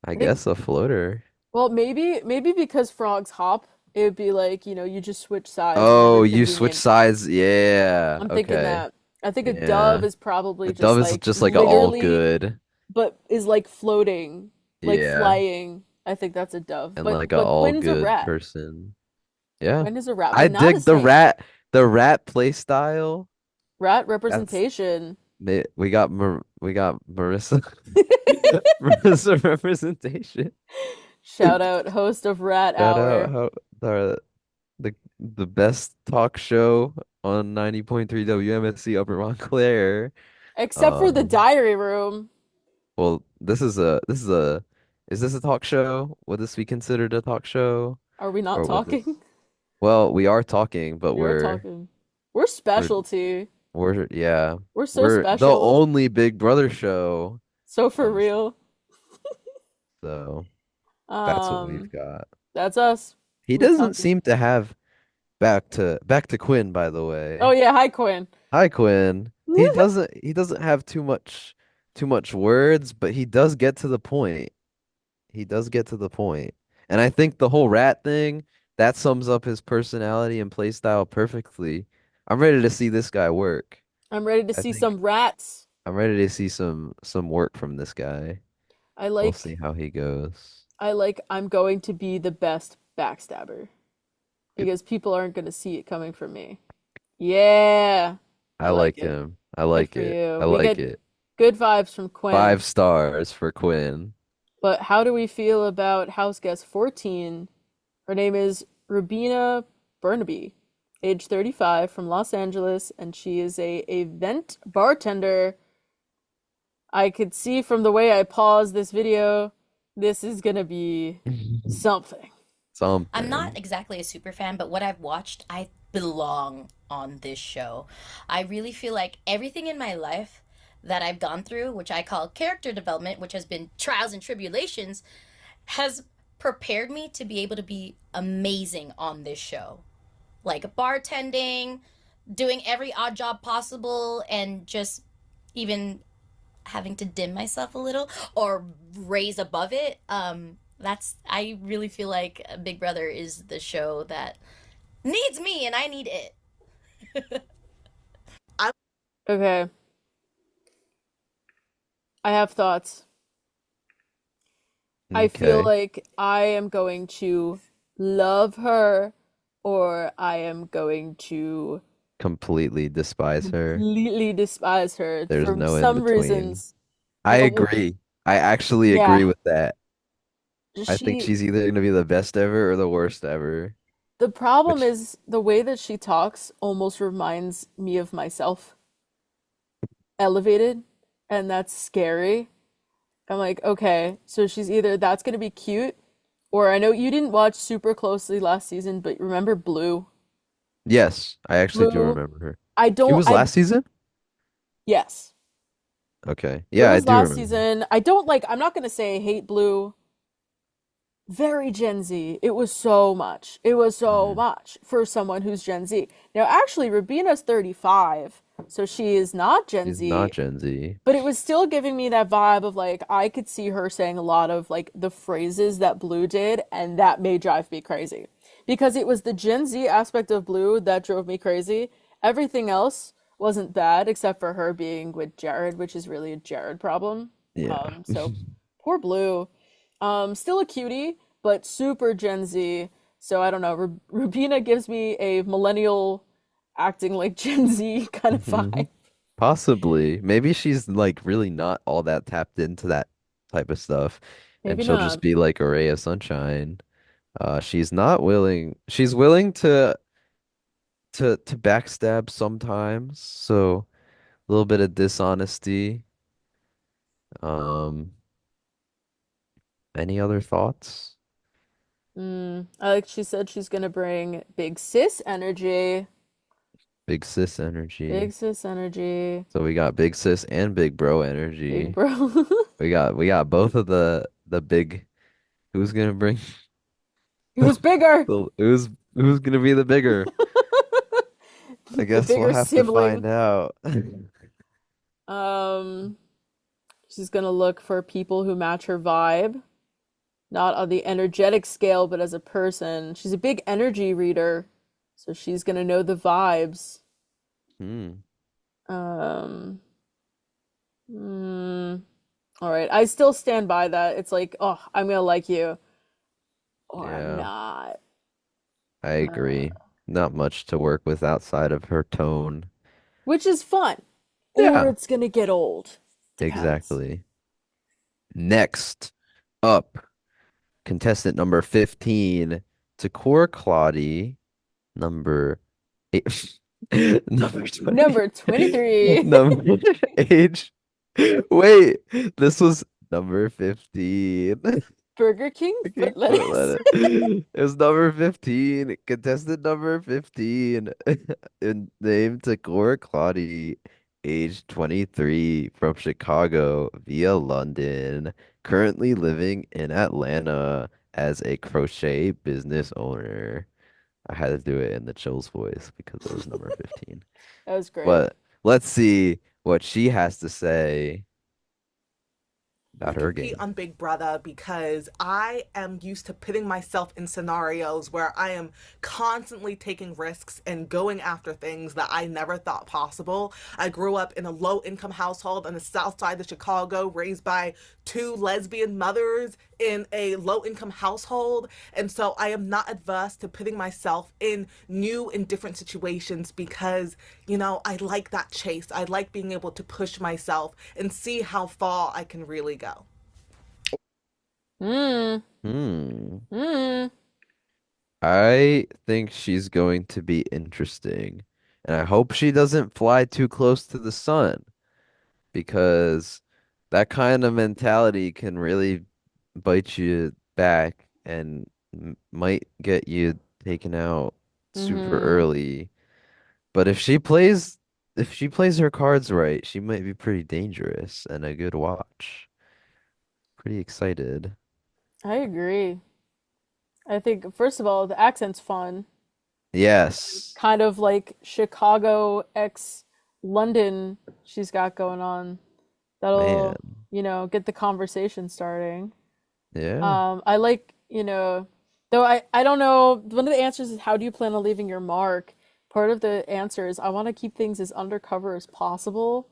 I think- guess a floater. Well, maybe because frogs hop, it would be like, you just switch sides. Oh, whenever you switch convenient. sides. Yeah. I'm thinking Okay. that. I think a Yeah. dove is probably A just dove is like just like a all literally, good. but is like floating, like Yeah. flying. I think that's a dove. And But like a but all Quinn's a good rat. person. Yeah. Quinn is a rat, I but not a dig the snake. rat play style. Rat That's representation. we got Marissa Marissa representation. Shout out host of Rat Shout Hour. out how the best talk show on 90.3 WMSC Upper Montclair. Except for the Um, diary room. well, is this a talk show? Would this be considered a talk show? Are we not Or would this? talking? Well, we are talking, but We are talking. We're specialty. yeah. We're so We're the special. only Big Brother show. So for real. So that's what we've Um, got. that's us. He We're doesn't talking. seem to have back to Quinn, by the way. Oh yeah, hi Quinn. Hi, Quinn. He doesn't have too much words, but he does get to the point. He does get to the point. And I think the whole rat thing, that sums up his personality and play style perfectly. I'm ready to see this guy work. I'm ready to I see think some rats. I'm ready to see some work from this guy. I We'll like see how he goes. I'm going to be the best backstabber because people aren't going to see it coming from me. Yeah. I like like it. him. I Good like for it. you. I We like get it. good vibes from Quinn. 5 stars for Quinn. But how do we feel about house guest 14? Her name is Rubina Burnaby, age 35, from Los Angeles, and she is a event bartender. I could see from the way I paused this video, this is gonna be something. Something. I'm not exactly a super fan, but what I've watched, I belong on this show. I really feel like everything in my life that I've gone through, which I call character development, which has been trials and tribulations, has prepared me to be able to be amazing on this show. Like bartending, doing every odd job possible, and just even having to dim myself a little or raise above it. I really feel like Big Brother is the show that needs me and I need it. Okay. I have thoughts. I feel Okay. like I am going to love her or I am going to Completely despise her. completely despise her There's for no in some between. reasons. I Well, agree. I actually agree yeah. with that. I think She she's either gonna be the best ever or the worst ever. The problem Which is the way that she talks almost reminds me of myself. Elevated, and that's scary. I'm like, okay, so she's either that's gonna be cute, or I know you didn't watch super closely last season, but remember Blue? yes, I actually do Blue, remember her. I She don't, was last season? yes. Okay. Blue Yeah, I was do last remember. season. I'm not gonna say I hate Blue. very Gen Z. It was so much. It was so much for someone who's Gen Z. Now, actually, Rubina's 35, so she is not Gen She's Z, not Gen Z. but it was still giving me that vibe of like, I could see her saying a lot of like the phrases that Blue did, and that may drive me crazy. Because it was the Gen Z aspect of Blue that drove me crazy. Everything else wasn't bad except for her being with Jared, which is really a Jared problem. Yeah. So poor Blue. Still a cutie, but super Gen Z. So I don't know. Rubina gives me a millennial acting like Gen Z kind of vibe. Possibly. Maybe she's like really not all that tapped into that type of stuff, and Maybe she'll just not. be like a ray of sunshine. She's not willing. She's willing to backstab sometimes, so a little bit of dishonesty. Um, any other thoughts? Like she said, she's gonna bring big sis energy. Big sis energy. Big sis energy. So we got big sis and big bro Big energy. bro. We got both of the big. Who's gonna bring? Who's bigger? Who's gonna be the bigger? I The guess we'll bigger have to sibling. find out. Um, she's gonna look for people who match her vibe, not on the energetic scale, but as a person. She's a big energy reader, so she's gonna know the vibes. Hmm. Um, all right. I still stand by that. It's like, oh, I'm gonna like you, or I'm Yeah, not. I agree. Not much to work with outside of her tone. Which is fun, or Yeah, it's gonna get old. Depends. exactly. Next up, contestant number 15, Takor Claudie, number 8, number 20, Number 23. number age. Wait, this was number 15. Burger King foot Foot lettuce. lettuce. It was number 15, contestant number 15, and named Takor Claudie, age 23, from Chicago via London, currently living in Atlanta as a crochet business owner. I had to do it in the Chill's voice because it was number 15. That was great. But let's see what she has to say about her compete game. on Big Brother because I am used to putting myself in scenarios where I am constantly taking risks and going after things that I never thought possible. I grew up in a low-income household on the south side of Chicago, raised by two lesbian mothers in a low-income household, and so I am not adverse to putting myself in new and different situations because, you know, I like that chase. I like being able to push myself and see how far I can really go. I think she's going to be interesting. And I hope she doesn't fly too close to the sun because that kind of mentality can really bite you back and might get you taken out super early. But if she plays her cards right, she might be pretty dangerous and a good watch. Pretty excited. I agree. I think, first of all, the accent's fun. Yes. Kind of like Chicago x London she's got going on. That'll, Man. you know, get the conversation starting. Yeah. I like, you know, though I don't know, one of the answers is how do you plan on leaving your mark? Part of the answer is I want to keep things as undercover as possible.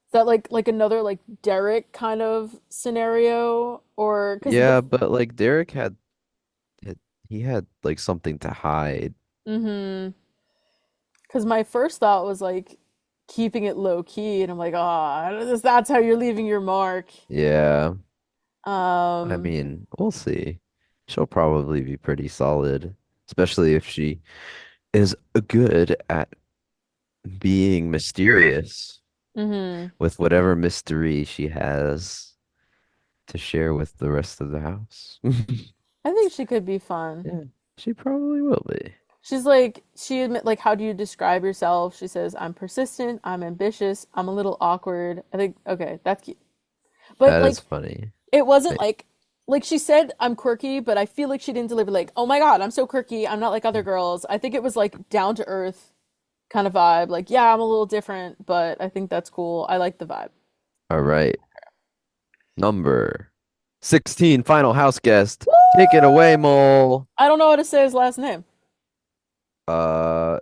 Is that like another like Derek kind of scenario or because Yeah, but like Derek he had like something to hide. because my first thought was like keeping it low key, and I'm like, oh, that's how you're leaving your mark. Yeah. I Um, mean, we'll see. She'll probably be pretty solid, especially if she is good at being mysterious mhm. with whatever mystery she has to share with the rest of the house. I think she could be fun. Yeah, she probably will be. She's like, like, how do you describe yourself? She says, I'm persistent, I'm ambitious, I'm a little awkward. I think, okay, that's cute. But That like, is funny. it wasn't Wait, like like she said I'm quirky, but I feel like she didn't deliver like, "Oh my God, I'm so quirky. I'm not like other girls." I think it was like down to earth kind of vibe. Like, yeah, I'm a little different, but I think that's cool. I like the vibe. All right. Number 16, final house guest. Take it away, Mole. I don't know how to say his last name. Uh,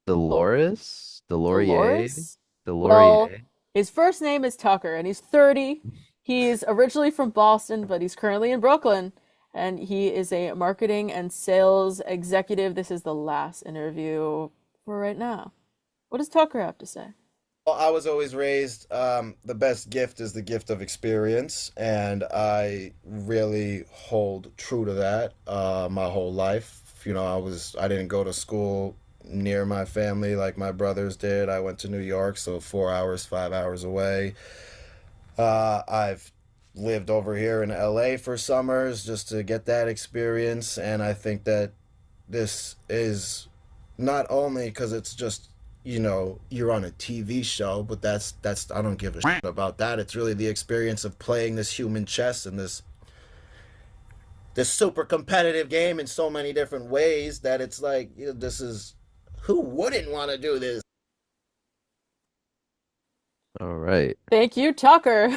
Dolores? Dolores? Well, Delorier. his first name is Tucker, and he's 30. He's originally from Boston, but he's currently in Brooklyn, and he is a marketing and sales executive. This is the last interview for right now. What does Tucker have to say? Well, I was always raised, the best gift is the gift of experience, and I really hold true to that my whole life. You know, I didn't go to school near my family like my brothers did. I went to New York, so 4 hours, 5 hours away. I've lived over here in LA for summers just to get that experience, and I think that this is not only because it's just, you know, you're on a TV show, but that's I don't give a shit about that. It's really the experience of playing this human chess and this super competitive game in so many different ways that it's like, you know, this is, who wouldn't want to do this? All right. Thank you, Tucker.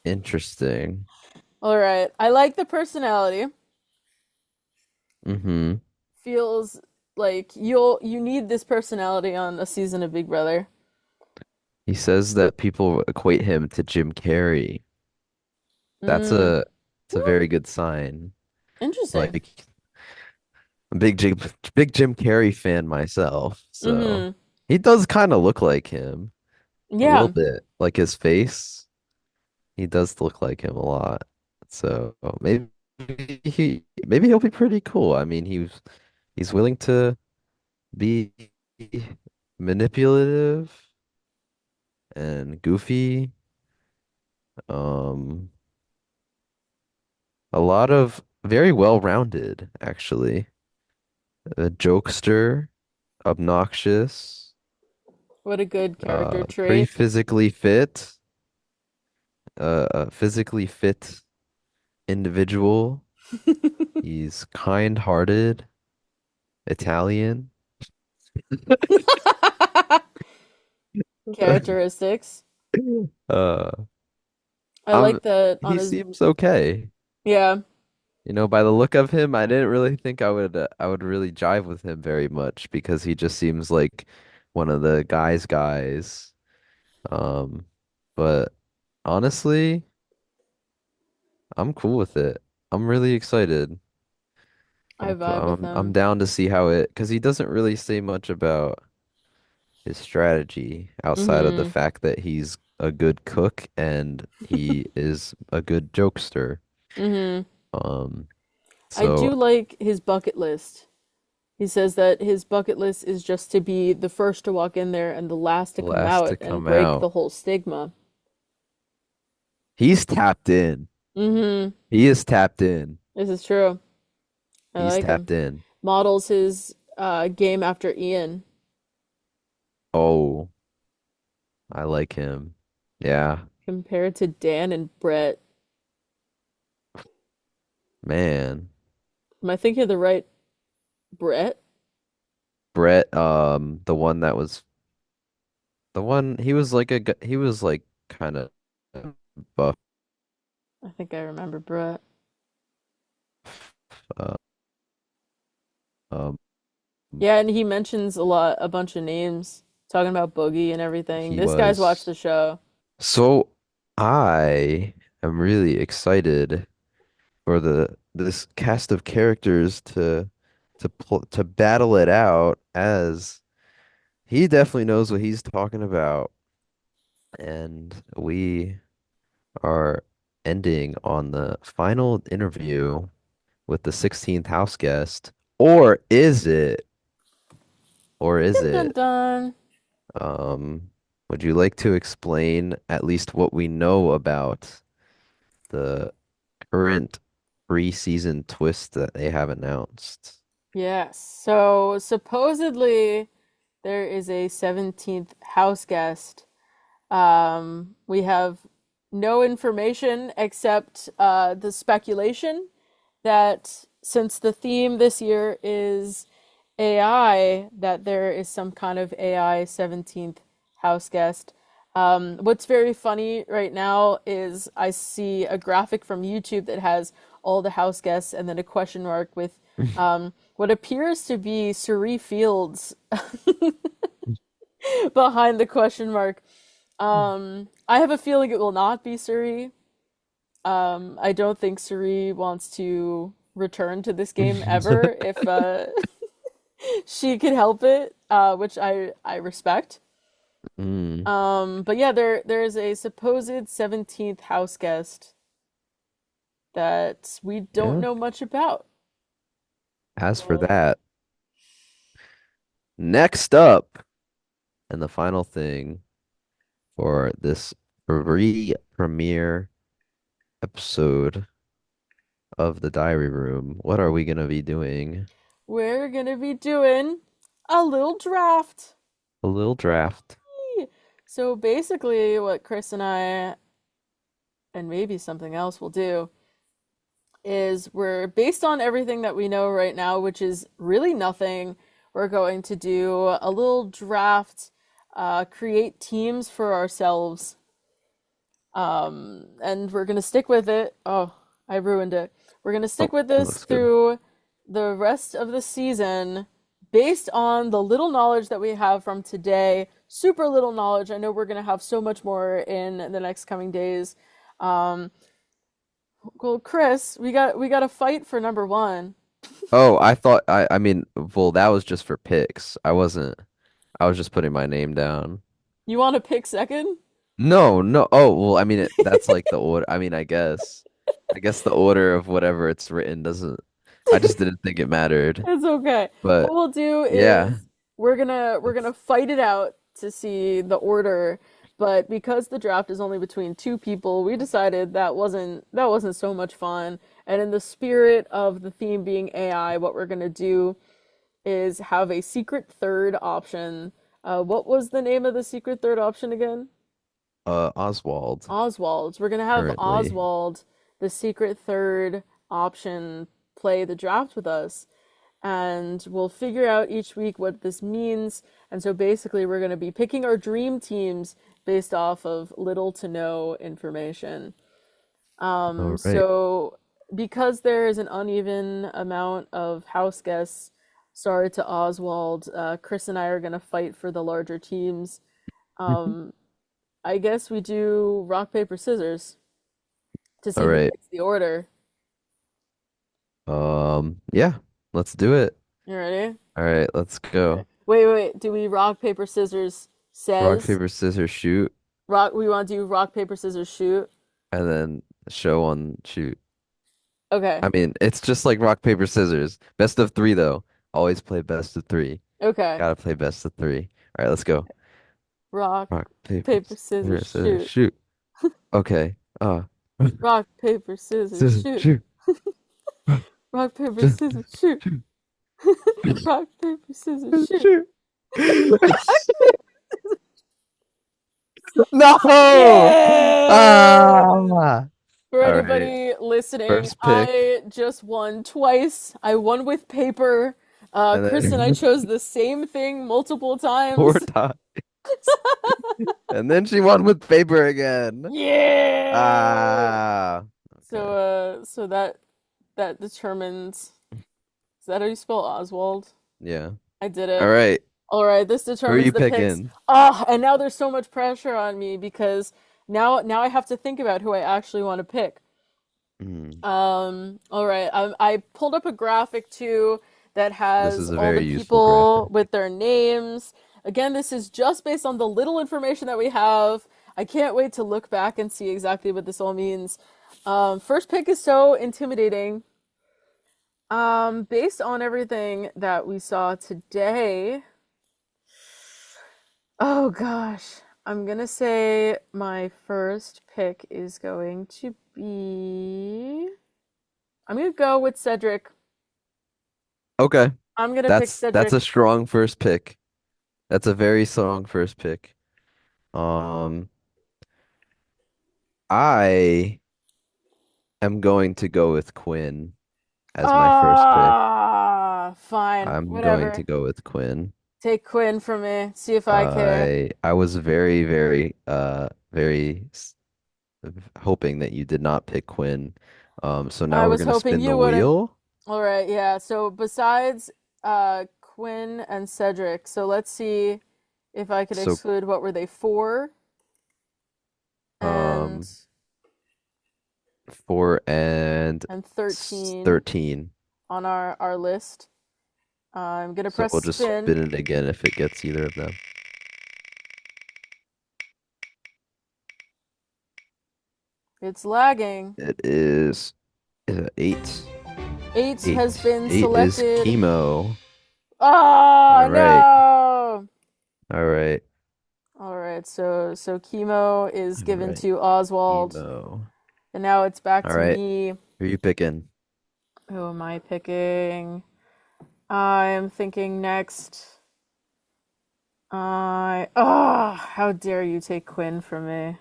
Interesting. All right. I like the personality. Mm-hmm. Feels like you need this personality on a season of Big Brother. He says that people equate him to Jim Carrey. That's Mm, it's a very good sign. interesting. Like I'm a big Jim Carrey fan myself, so Mm-hmm. he does kind of look like him a Yeah. little bit. Like his face, he does look like him a lot. So maybe he'll be pretty cool. I mean, he's willing to be manipulative and goofy. Um, a lot of very well-rounded, actually. A jokester, obnoxious, What a good character pretty trait. physically fit, a physically fit individual. He's kind-hearted, Italian. Characteristics. Uh, I like that on he his. seems okay. Yeah. You know, by the look of him, I didn't really think I would really jive with him very much because he just seems like one of the guys. Um, but honestly, I'm cool with it. I'm really excited. I vibe with I'm him. down to see how it, because he doesn't really say much about his strategy outside of the Mm-hmm. fact that he's a good cook and he is a good jokester. Mm-hmm. Um, I so do like his bucket list. He says that his bucket list is just to be the first to walk in there and the last to come last out to and come break the out. whole stigma. He's tapped in. Mm-hmm. He is tapped in. This is true. I He's like him. tapped in. Models his game after Ian. Oh, I like him. Yeah, Compared to Dan and Brett. man. Am I thinking of the right Brett? Brett, the one that was the one he was like he was like kind of buff. I think I remember Brett. Uh, um, Yeah, and he mentions a bunch of names, talking about Boogie and everything. he This guy's watched was. the show. So I am really excited for this cast of characters to battle it out as he definitely knows what he's talking about, and we are ending on the final interview with the 16th house guest. Or is it? Or is Dun dun it? dun. Um, would you like to explain at least what we know about the current preseason twist that they have announced? Yes. So supposedly there is a 17th house guest. We have no information except the speculation that since the theme this year is AI, that there is some kind of AI 17th house guest. What's very funny right now is I see a graphic from YouTube that has all the house guests and then a question mark with what appears to be Suri Fields behind the question mark. I have a feeling it will not be Suri. I don't think Suri wants to return to this game ever if she could help it, which I respect. But yeah, there is a supposed 17th house guest that we don't Yeah. know much about. As for that, next up, and the final thing for this free premiere episode of the Diary Room, what are we gonna be doing? We're gonna be doing a little draft. A little draft. So basically, what Chris and I, and maybe something else will do, is we're based on everything that we know right now, which is really nothing. We're going to do a little draft, create teams for ourselves, and we're gonna stick with it. Oh, I ruined it. We're gonna stick with that this looks good. through the rest of the season, based on the little knowledge that we have from today. Super little knowledge. I know we're gonna have so much more in the next coming days. Well, Chris, we got to fight for number one. Oh, I mean, well, that was just for picks. I was just putting my name down. You want to pick second? No, no. Oh, well, I mean, that's like the order. I mean, I guess the order of whatever it's written doesn't. I just didn't think it mattered. It's okay. But What we'll do is yeah, we're gonna fight it out to see the order, but because the draft is only between two people, we decided that wasn't so much fun. And in the spirit of the theme being AI, what we're gonna do is have a secret third option. What was the name of the secret third option again? Oswald Oswald. We're gonna have currently. Oswald, the secret third option, play the draft with us, and we'll figure out each week what this means. And so basically, we're gonna be picking our dream teams based off of little to no information. All right. So because there is an uneven amount of house guests, sorry to Oswald, Chris and I are gonna fight for the larger teams. I guess we do rock, paper, scissors to see All who right. gets the order. Yeah, let's do it. You ready? All right, let's go. Wait. Do we rock, paper, scissors Rock, says? paper, scissors, shoot, We want to do rock, paper, scissors, shoot. and then show on shoot. Okay. I mean, it's just like rock, paper, scissors. Best of three, though. Always play best of three. Okay. Gotta play best of three. All right, let's go. Rock, Rock, paper, scissors, shoot. shoot. Okay. Rock, paper, scissors, Scissors, shoot. shoot. Rock, paper, scissors, shoot. Rock, paper, scissors, shoot. No! Yeah! Ah! For All anybody listening, First pick. I just won twice. I won with paper. And Chris and I then chose the same thing multiple times. 4 times. And then she won with paper again. Yeah. Ah. So that determines. Is that how you spell Oswald? Yeah. I did it. All right. All right. This Who are determines you the picks. picking? And now there's so much pressure on me because now I have to think about who I actually want to pick. All right. I pulled up a graphic too that has This is a all very the useful people with their names. Again, this is just based on the little information that we have. I can't wait to look back and see exactly what this all means. First pick is so intimidating. Based on everything that we saw today, oh gosh, I'm gonna say my first pick is going to be. I'm gonna go with Cedric. Okay. I'm gonna pick That's Cedric. a strong first pick. That's a very strong first pick. I am going to go with Quinn as my first pick. Fine, I'm going whatever. to go with Quinn. Take Quinn from me. See if I care. I was very, very, hoping that you did not pick Quinn. So I now we're was gonna hoping spin the you wouldn't. wheel. All right, yeah. So besides Quinn and Cedric, so let's see if I could So exclude what were they 4 and 4 and 13 13. on our list. I'm gonna So press we'll just spin. spin it again if it gets either of them. It's lagging. It is 8. 8 has been 8 is selected. chemo. Oh, All right. no! All right. All right, so chemo is given right. to Oswald. Chemo. And now it's back All to right. me. Who are you picking? Who am I picking? I'm thinking next. How dare you take Quinn from me?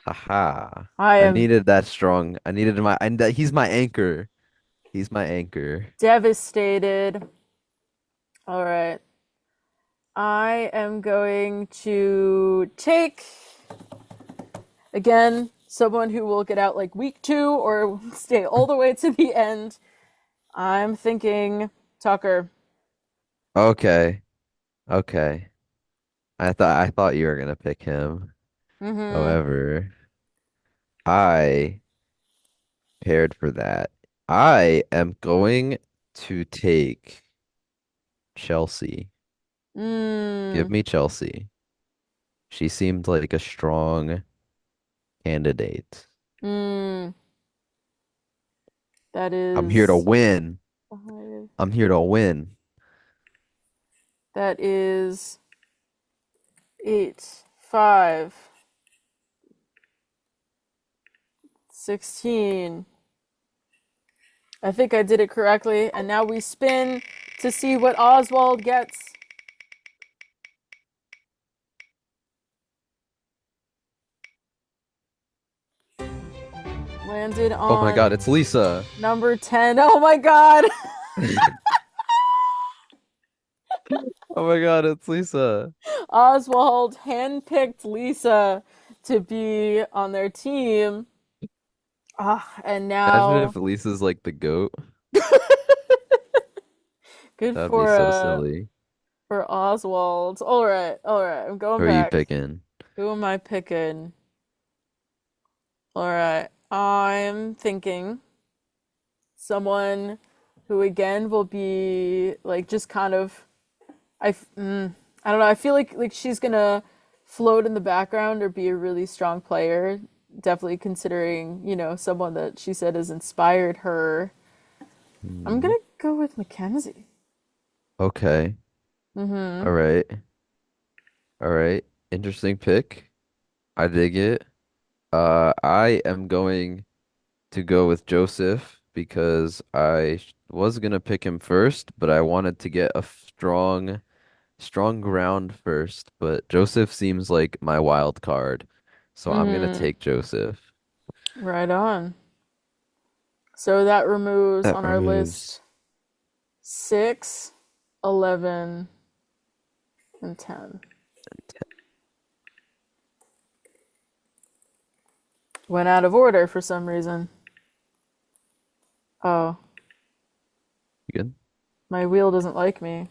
Haha. I I am needed that strong. I needed my and he's my anchor. He's my anchor. devastated. All right. I am going to take, again, someone who will get out like week 2 or stay all the way to the end. I'm thinking Tucker. Okay. Okay. I thought you were gonna pick him. Mm-hmm. However, I prepared for that. I am going to take Chelsea. Give me Chelsea. She seemed like a strong candidate. That I'm here to is win. 5. I'm here to win. That is 8, 5, 16. I think I did it correctly, and now we spin to see what Oswald gets. Landed on Oh my God, it's Lisa. number 10. Oh my God. Oh my God, it's Lisa. Oswald handpicked Lisa to be on their team. And Imagine now if Lisa's like the GOAT. good That'd be so silly. for Oswald. All right. I'm going Who are you back. picking? Who am I picking? All right. I'm thinking someone who again will be like just kind of I don't know. I feel like she's gonna float in the background or be a really strong player. Definitely considering, someone that she said has inspired her. I'm gonna go with Mackenzie. Okay. Mm-hmm. All right. All right. Interesting pick. I dig it. I am going to go with Joseph because I was gonna pick him first, but I wanted to get a strong ground first. But Joseph seems like my wild card, so I'm gonna take Joseph. Right on. So that removes That on our removes list 6, 11, and 10. Went out of order for some reason. Oh, You good? my wheel doesn't like me.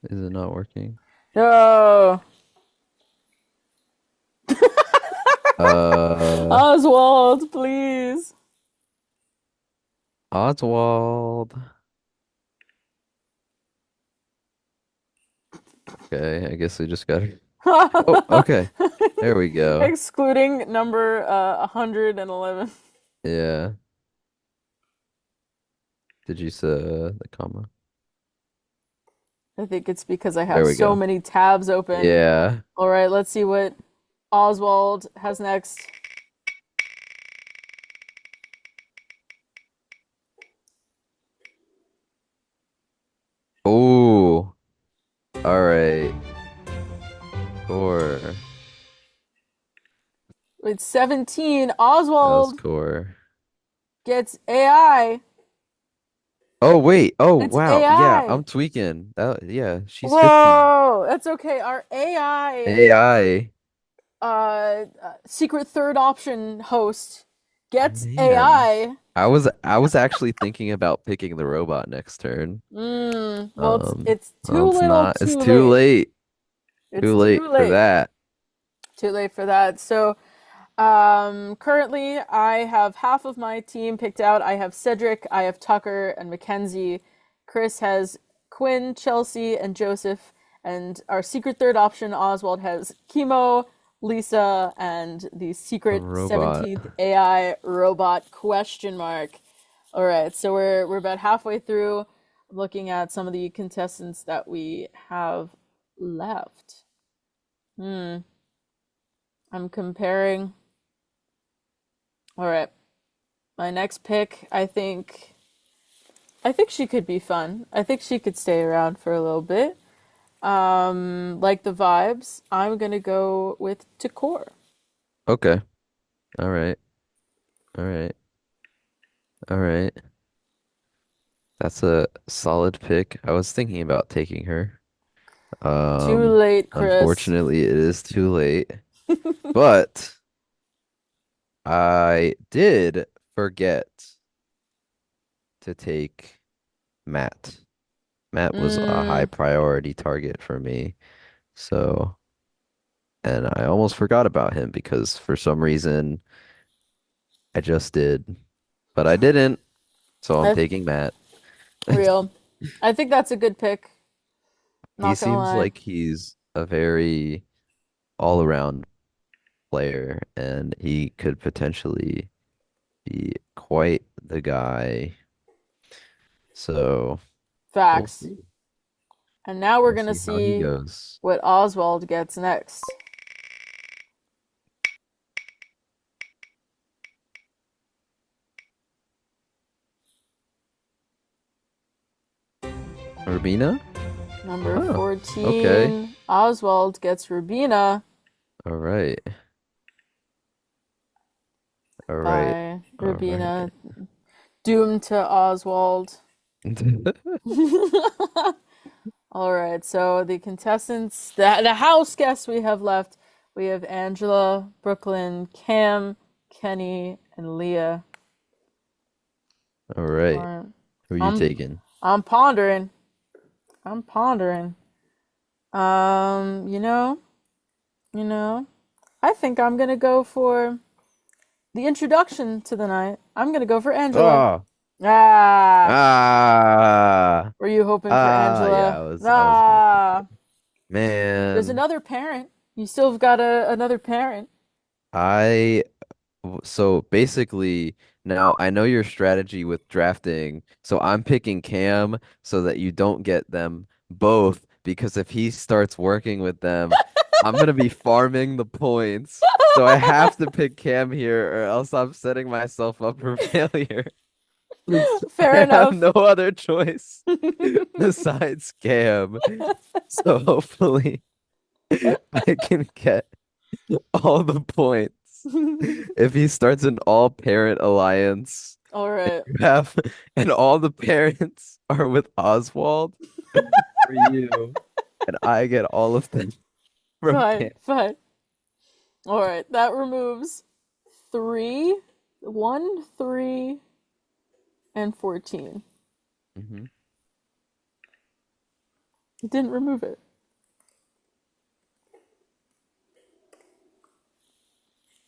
Is it not working? No! Oswald, please. Oswald. Okay, I guess we just got it. Oh, okay. There we go. Excluding number 111. Yeah. Did you say the comma? I think it's because I There have we so go. many tabs open. Yeah. All right, let's see what Oswald has next. Ooh. All right. 4. Wait, Secret 17, That was Oswald core. gets AI. Oh wait. Oh It's wow. Yeah, AI. I'm tweaking. Yeah, she's 15. Whoa, that's okay. Our AI, AI. secret third option host gets Man. AI. I was actually thinking about picking the robot next turn. Well, it's too Well, it's little, not. too It's too late. late. It's Too late too for late. that. Too late for that. So, currently I have half of my team picked out. I have Cedric, I have Tucker and Mackenzie. Chris has Quinn, Chelsea, and Joseph. And our secret third option, Oswald, has Chemo, Lisa, and the secret robot. 17th AI robot question mark. All right, so we're about halfway through looking at some of the contestants that we have left. I'm comparing. All right. My next pick, I think she could be fun. I think she could stay around for a little bit. Like the vibes, I'm gonna go with Takor. Okay. All right. All right. All right. That's a solid pick. I was thinking about taking her. Too late, Chris. Unfortunately, it is too late. But I did forget to take Matt. Matt was a high priority target for me. So, and I almost forgot about him because for some reason I just did. But I didn't. So I'm taking Matt. Real. I think that's a good pick. He Not gonna seems lie. like he's a very all-around player, and he could potentially be quite the guy. So we'll Facts. see. And now we're We'll gonna see how he see goes. what Oswald gets next. Urbina? Number Oh, 14, okay. Oswald gets Rubina All right. All right. by Rubina, doomed to Oswald. All right, so the contestants, the house guests we have left, we have Angela, Brooklyn, Cam, Kenny, and Leah. All right. All right. Who are you taking? I'm pondering. You know, I think I'm gonna go for the introduction to the night. I'm gonna go for Angela. Oh. Ah. Were you hoping for Angela? Yeah, I was gonna pick it. There's Man, another parent. You still have got another parent. so basically now I know your strategy with drafting, so I'm picking Cam so that you don't get them both because if he starts working with them, I'm gonna be farming the points. So I have to pick Cam here or else I'm setting myself up for failure. Fair I enough. have no other choice besides Cam. So hopefully I can get all the points. If he starts an all-parent alliance, All right. and all the parents are with Oswald for you, and I get all of them from Cam. Fine. All right, that removes 3, 1, 3, and 14. Mm-hmm. It didn't remove it.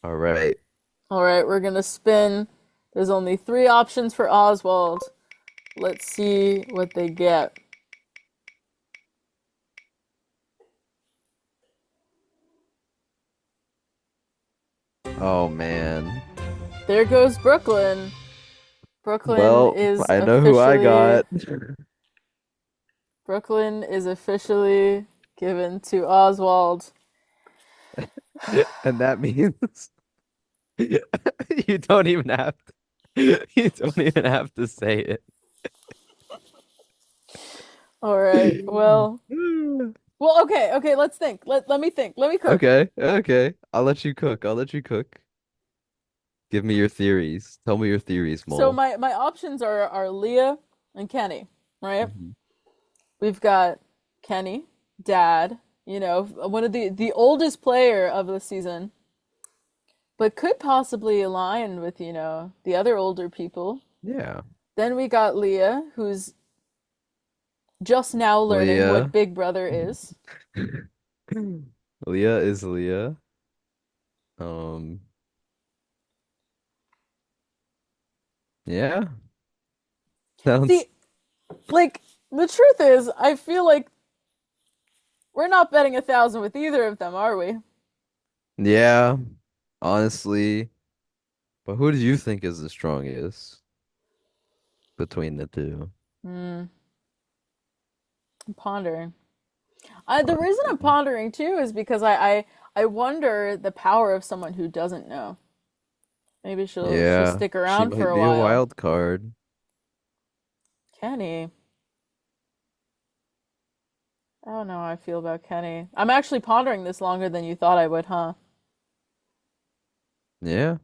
All right. All right, we're gonna spin. There's only 3 options for Oswald. Let's see what they get. Oh man. There goes Brooklyn. Brooklyn Well, is I know who I got. Brooklyn is officially given to Oswald. And that means you don't even have to say it. All right. Well, okay, let's think. Let me think. Let me cook. Okay. I'll let you cook. Give me your theories. Tell me your theories, So Mole. my options are Leah and Kenny, right? We've got Kenny, dad, one of the oldest player of the season, but could possibly align with, the other older people. Yeah. Then we got Leah, who's just now learning Leah. what Big Brother is. Leah is Leah. Um, yeah. Sounds See, like, the truth is, I feel like we're not betting 1,000 with either of them, are we? yeah, honestly. But who do you think is the strongest between the two? I'm pondering. The reason I'm pondering too is because I wonder the power of someone who doesn't know. Maybe she'll Yeah, stick she around might for a be a while. wild card. Kenny. I don't know how I feel about Kenny. I'm actually pondering this longer than you thought I would, huh? Yeah,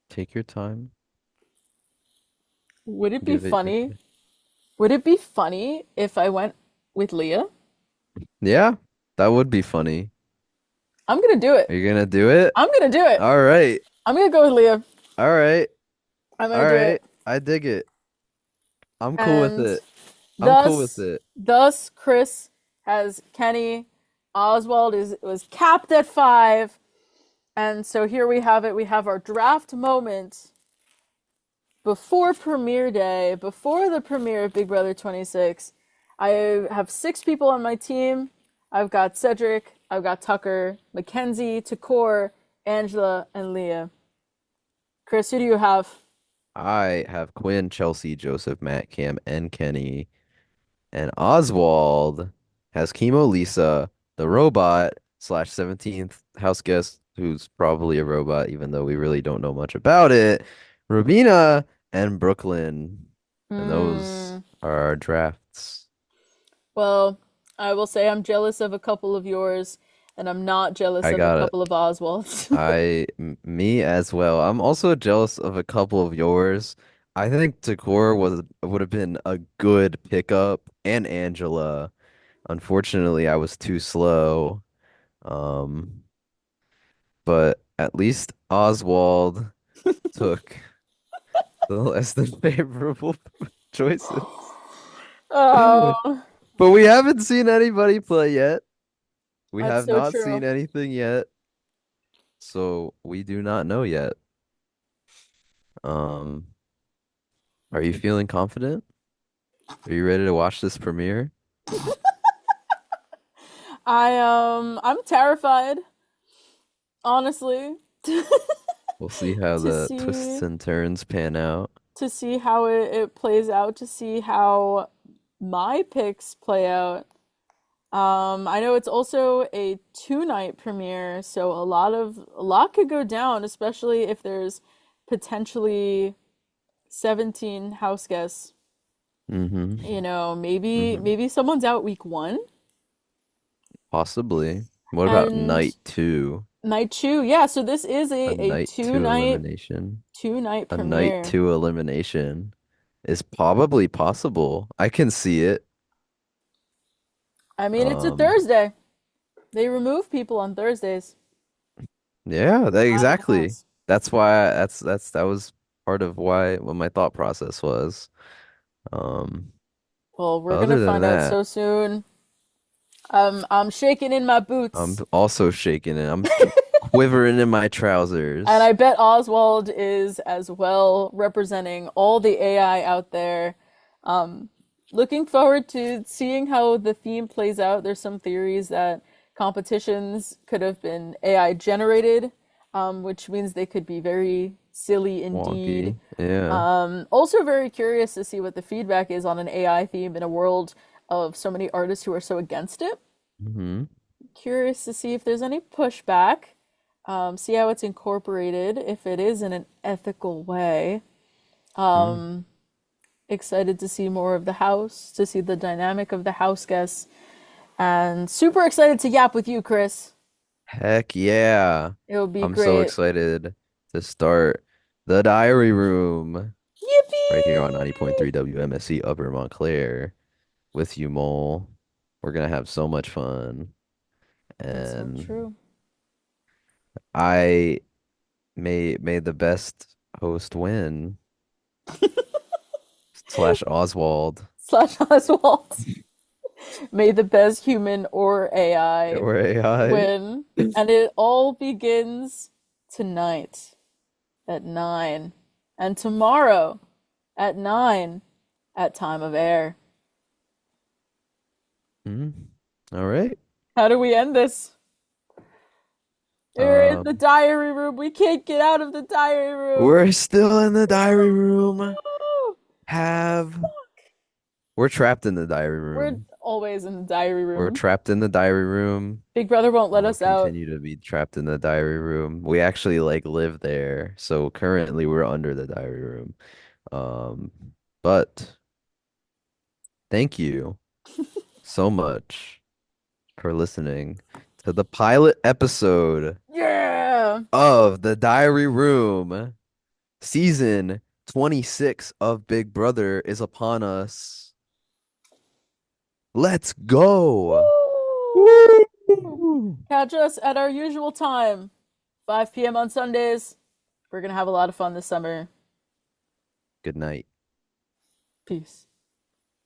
take your time. Would it be Give it your funny? Would it be funny if I went with Leah? Yeah, that would be funny. I'm gonna do it. Are you gonna do it? I'm gonna do it. All right. I'm gonna go with Leah. All right. I'm All gonna do right. it. I dig it. I'm cool with And it. I'm cool with thus, it. thus Chris has Kenny. Oswald was capped at 5. And so here we have it. We have our draft moment before premiere day, before the premiere of Big Brother 26. I have 6 people on my team. I've got Cedric, I've got Tucker, Mackenzie, Takor, Angela, and Leah. Chris, who do you have? I have Quinn, Chelsea, Joseph, Matt, Cam, and Kenny. And Oswald has Chemo Lisa, the robot slash 17th house guest, who's probably a robot, even though we really don't know much about it. Rubina and Brooklyn. And those are our drafts. Well, I will say I'm jealous of a couple of yours, and I'm not jealous I of a got it. couple of Oswald's. Me as well. I'm also jealous of a couple of yours. I think Takor would have been a good pickup, and Angela. Unfortunately, I was too slow. Um, but at least Oswald took the less than favorable choices. Oh, But we haven't seen anybody play yet. We that's have so not true. seen anything yet. So we do not know yet. Um, are you feeling confident? Are you ready to watch this premiere? I'm terrified, honestly, We'll see how to the see twists and turns pan out. how it plays out, to see how my picks play out. I know it's also a 2-night premiere, so a lot could go down, especially if there's potentially 17 house guests. Mm-hmm. Maybe someone's out week 1. Possibly. What about And night 2? night 2, yeah. So this is A a night 2 elimination. 2-night A premiere. night 2 elimination is probably possible. I can see it. I mean, it's a Um, Thursday. They remove people on Thursdays. yeah, exactly. house. That's why that was part of what my thought process was. Well, we're Other gonna than find out that, so soon. I'm shaking in my I'm boots, also shaking it. I'm quivering in my trousers. and I bet Oswald is as well, representing all the AI out there. Looking forward to seeing how the theme plays out. There's some theories that competitions could have been AI generated, which means they could be very silly indeed. Wonky. Yeah. Also very curious to see what the feedback is on an AI theme in a world of so many artists who are so against it. Mm-hmm. Curious to see if there's any pushback, see how it's incorporated, if it is in an ethical way. Excited to see more of the house, to see the dynamic of the house guests, and super excited to yap with you, Chris. Heck yeah. It'll be I'm so great. excited to start the diary room Yippee! right here on 90.3 WMSC Upper Montclair with you, Mole. We're gonna have so much fun. That's so And true. I may the best host win. / Oswald. / Oswald. May the best human or AI Or AI. win. And it all begins tonight at 9. And tomorrow at 9 at time of air. All right. How do we end this? We're in the diary room. We can't get out of the diary room. We're still in the diary room. We're trapped in the diary room. We're always in the diary room. We're trapped in the diary room. Big Brother won't let us out. Continue to be trapped in the diary room. We actually live there. So currently we're under the diary room. But thank you so much for listening to the pilot episode of the diary room. Season 26 of Big Brother is upon us. Let's go. Catch us at our usual time, 5 p.m. on Sundays. We're going to have a lot of fun this summer. Good night. Peace.